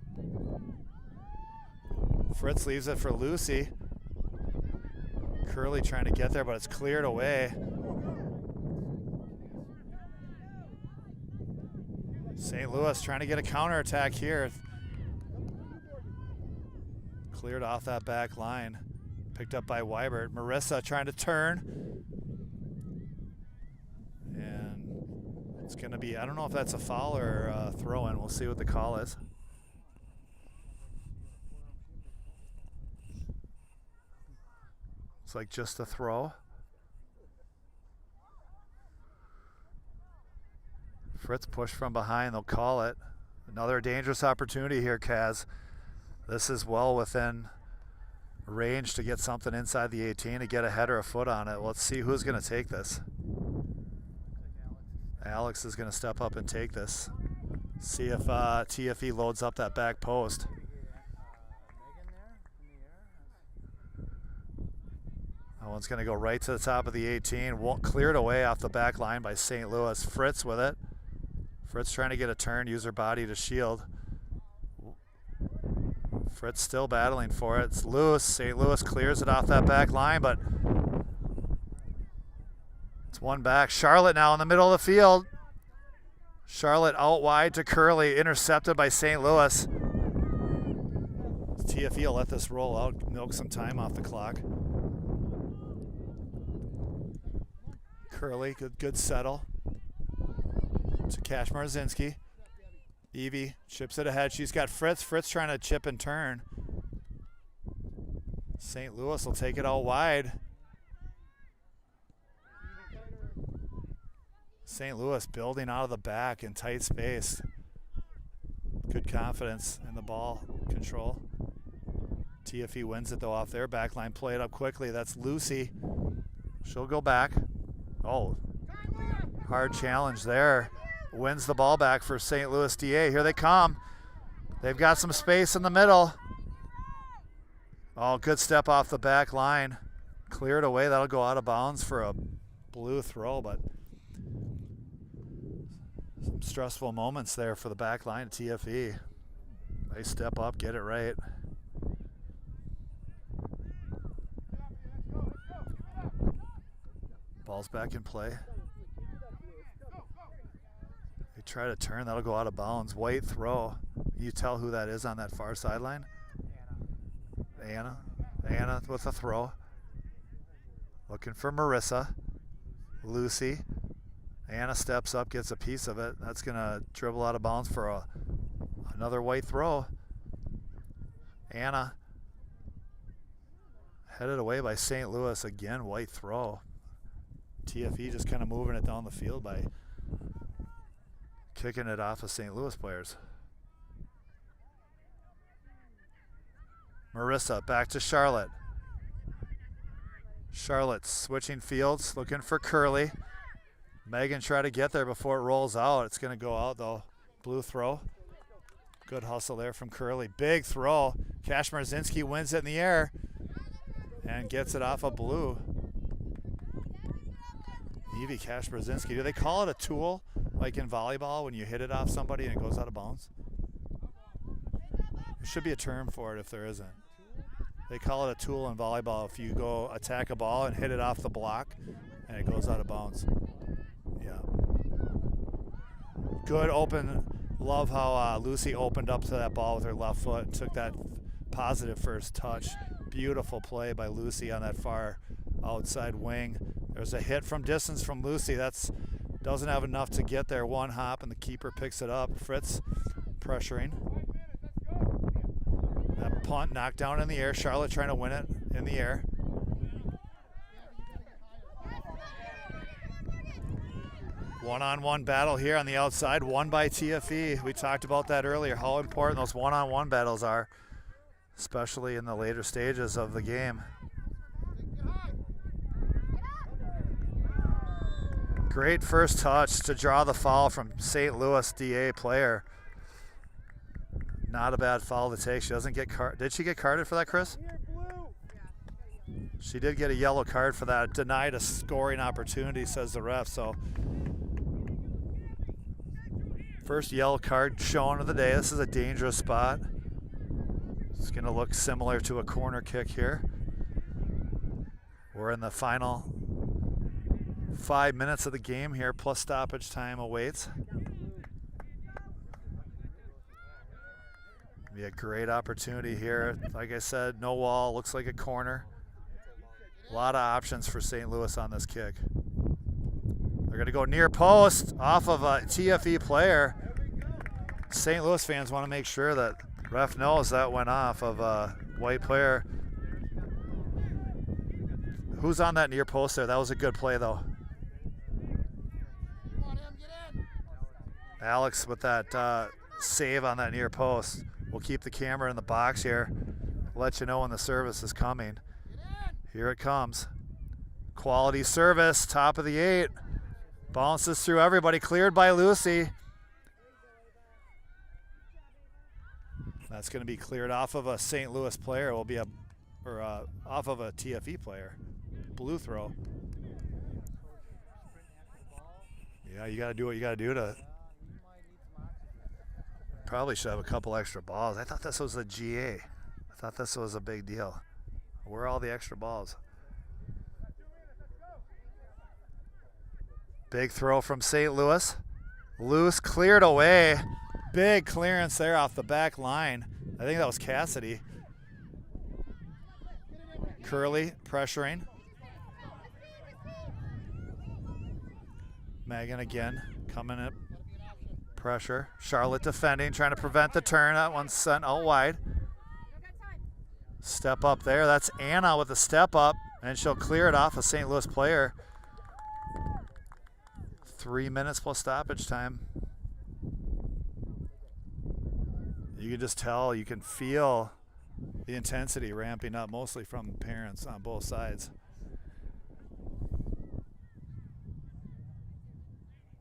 Fritz leaves it for Lucy. Curley trying to get there, but it's cleared away. St. Louis trying to get a counterattack here. Cleared off that back line. Picked up by Weibert. Marissa trying to turn. And it's going to be, I don't know if that's a foul or a throw-in. We'll see what the call is. It's like just a throw. Fritz pushed from behind, they'll call it. Another dangerous opportunity here, Kaz. This is well within range to get something inside the 18 to get a head or a foot on it. Let's see who's going to take this. Alex is going to step up and take this. See if TFE loads up that back post. That one's going to go right to the top of the 18. Cleared away off the back line by St. Louis. Fritz with it. Fritz trying to get a turn, use her body to shield. Fritz still battling for it. It's loose. St. Louis clears it off that back line, but it's one back. Charlotte now in the middle of the field. Charlotte out wide to Curley, intercepted by St. Louis. TFE will let this roll out, milk some time off the clock. Curley, good settle to Cash Marzinski. Evie chips it ahead. She's got Fritz. Fritz trying to chip and turn. St. Louis will take it out wide. St. Louis building out of the back in tight space. Good confidence in the ball control. TFE wins it though off their back line. Play it up quickly. That's Lucy. She'll go back. Oh, hard challenge there. Wins the ball back for St. Louis DA. Here they come. They've got some space in the middle. Oh, good step off the back line. Cleared away. That'll go out of bounds for a blue throw, but some stressful moments there for the back line at TFE. They step up, get it right. Ball's back in play. They try to turn, that'll go out of bounds. White throw. You tell who that is on that far sideline? Anna. Anna with a throw. Looking for Marissa. Lucy. Anna steps up, gets a piece of it. That's going to dribble out of bounds for another white throw. Anna. Headed away by St. Louis. Again, white throw. TFE just kind of moving it down the field by kicking it off of St. Louis players. Marissa back to Charlotte. Charlotte switching fields, looking for Curley. Megan try to get there before it rolls out. It's going to go out though. Blue throw. Good hustle there from Curley. Big throw. Cash Marzinski wins it in the air and gets it off of blue. Evie Cash Brzezinski. Do they call it a tool like in volleyball when you hit it off somebody and it goes out of bounds? There should be a term for it if there isn't. They call it a tool in volleyball if you go attack a ball and hit it off the block and it goes out of bounds. Yeah. Good open. Love how Lucy opened up to that ball with her left foot and took that positive first touch. Beautiful play by Lucy on that far outside wing. There's a hit from distance from Lucy. That's doesn't have enough to get there. One hop and the keeper picks it up. Fritz pressuring. That punt knocked down in the air. Charlotte trying to win it in the air. One-on-one battle here on the outside, won by TFE. We talked about that earlier, how important those one-on-one battles are, especially in the later stages of the game. Great first touch to draw the foul from St. Louis DA player. Not a bad foul to take. She doesn't get carded. Did she get carded for that, Chris? She did get a yellow card for that. Denied a scoring opportunity, says the ref. So first yellow card shown of the day. This is a dangerous spot. It's going to look similar to a corner kick here. We're in the final 5 minutes of the game here, plus stoppage time awaits. Be a great opportunity here. Like I said, no wall, looks like a corner. A lot of options for St. Louis on this kick. They're going to go near post off of a TFE player. St. Louis fans want to make sure that ref knows that went off of a white player. Who's on that near post there? That was a good play, though. Alex with that save on that near post. We'll keep the camera in the box here. Let you know when the service is coming. Here it comes. Quality service, top of the 8. Bounces through everybody, cleared by Lucy. That's going to be cleared off of a St. Louis player. It will be off of a TFE player. Blue throw. Yeah, you got to do what you got to do to. Probably should have a couple extra balls. I thought this was a GA. I thought this was a big deal. Where are all the extra balls? Big throw from St. Louis. Loose, cleared away. Big clearance there off the back line. I think that was Cassidy. Curley pressuring. Megan again coming up. Pressure. Charlotte defending, trying to prevent the turn. That one's sent out wide. Step up there. That's Anna with a step up, and she'll clear it off a St. Louis player. 3 minutes plus stoppage time. You can just tell, you can feel the intensity ramping up, mostly from parents on both sides.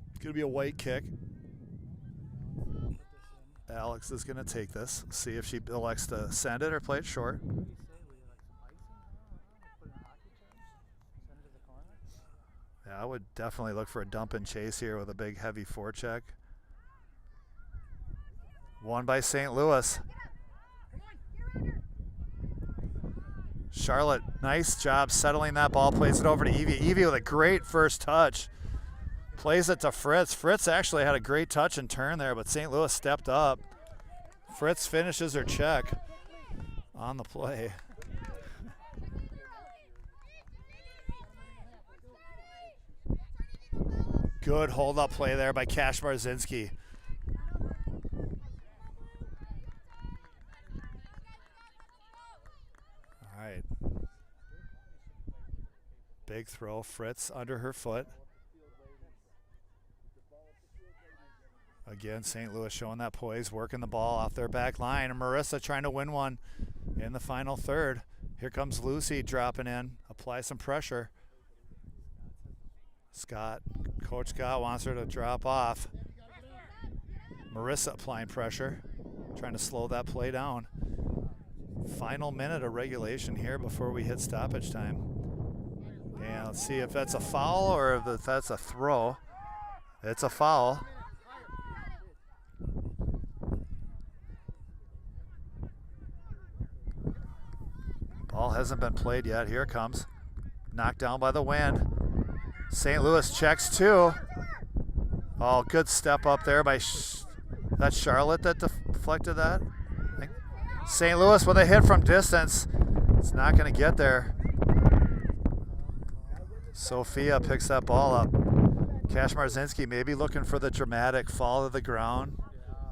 It's going to be a white kick. Alex is going to take this, see if she elects to send it or play it short. Yeah, I would definitely look for a dump and chase here with a big heavy forecheck. Won by St. Louis. Charlotte, nice job settling that ball, plays it over to Evie. Evie with a great first touch. Plays it to Fritz. Fritz actually had a great touch and turn there, but St. Louis stepped up. Fritz finishes her check on the play. Good hold-up play there by Cash Marzinski. All right. Big throw. Fritz under her foot. Again, St. Louis showing that poise, working the ball off their back line. And Marissa trying to win one in the final third. Here comes Lucy dropping in, apply some pressure. Coach Scott wants her to drop off. Marissa applying pressure, trying to slow that play down. Final minute of regulation here before we hit stoppage time. And let's see if that's a foul or if that's a throw. It's a foul. Ball hasn't been played yet. Here it comes. Knocked down by the wind. St. Louis checks two. Oh, good step up there by that's Charlotte that deflected that. St. Louis with a hit from distance. It's not going to get there. Sophia picks that ball up. Cash Marzinski maybe looking for the dramatic fall to the ground.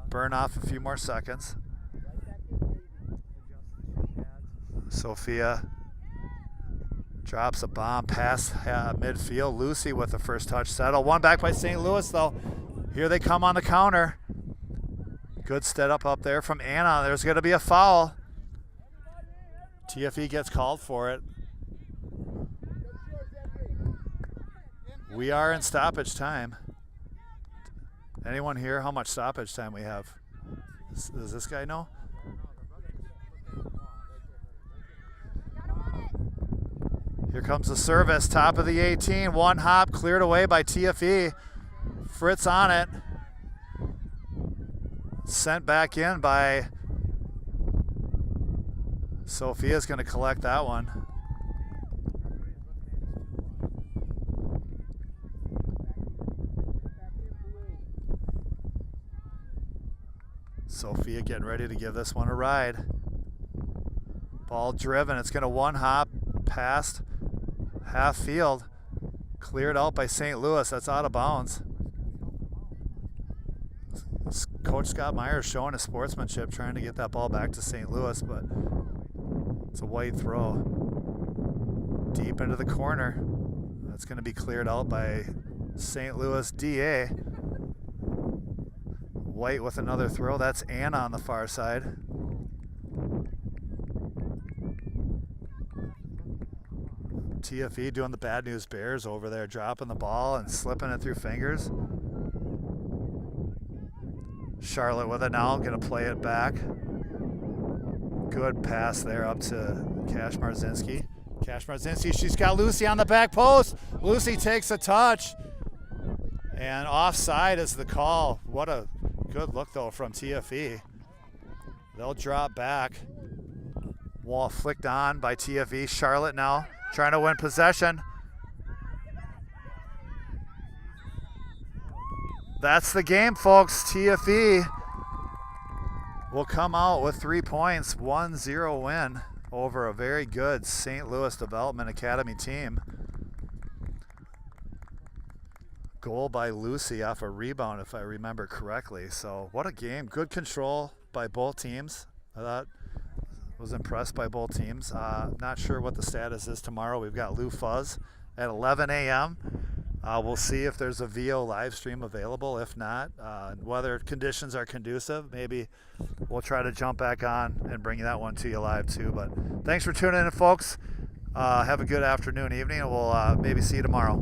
Burn off a few more seconds. Sophia Drops a bomb past midfield. Lucy with the first touch settle. One back by St. Louis though. Here they come on the counter. Good step up there from Anna. There's going to be a foul. TFE gets called for it. We are in stoppage time. Anyone here how much stoppage time we have? Does this guy know? Here comes the service, top of the 18. One hop cleared away by TFE. Fritz on it. Sent back in by Sophia's going to collect that one. Sophia getting ready to give this one a ride. Ball driven. It's going to one hop past half field. Cleared out by St. Louis. That's out of bounds. Coach Scott Myers showing his sportsmanship, trying to get that ball back to St. Louis, but it's a white throw. Deep into the corner. That's going to be cleared out by St. Louis DA. White with another throw. That's Anna on the far side. TFE doing the bad news Bears over there, dropping the ball and slipping it through fingers. Charlotte with it now, gonna play it back. Good pass there up to Cash Marzinski. Cash Marzinski, she's got Lucy on the back post. Lucy takes a touch. And offside is the call. What a good look though from TFE. They'll drop back. Wall flicked on by TFE. Charlotte now trying to win possession. That's the game, folks. TFE will come out with 3 points, 1-0 win over a very good St. Louis Development Academy team. Goal by Lucy off a rebound, if I remember correctly. So what a game. Good control by both teams. I thought was impressed by both teams. Not sure what the status is tomorrow. We've got Lou Fuzz at 11 a.m. We'll see if there's a VO live stream available. If not, weather conditions are conducive, maybe we'll try to jump back on and bring that one to you live too. But thanks for tuning in, folks. Have a good afternoon, evening, and we'll maybe see you tomorrow.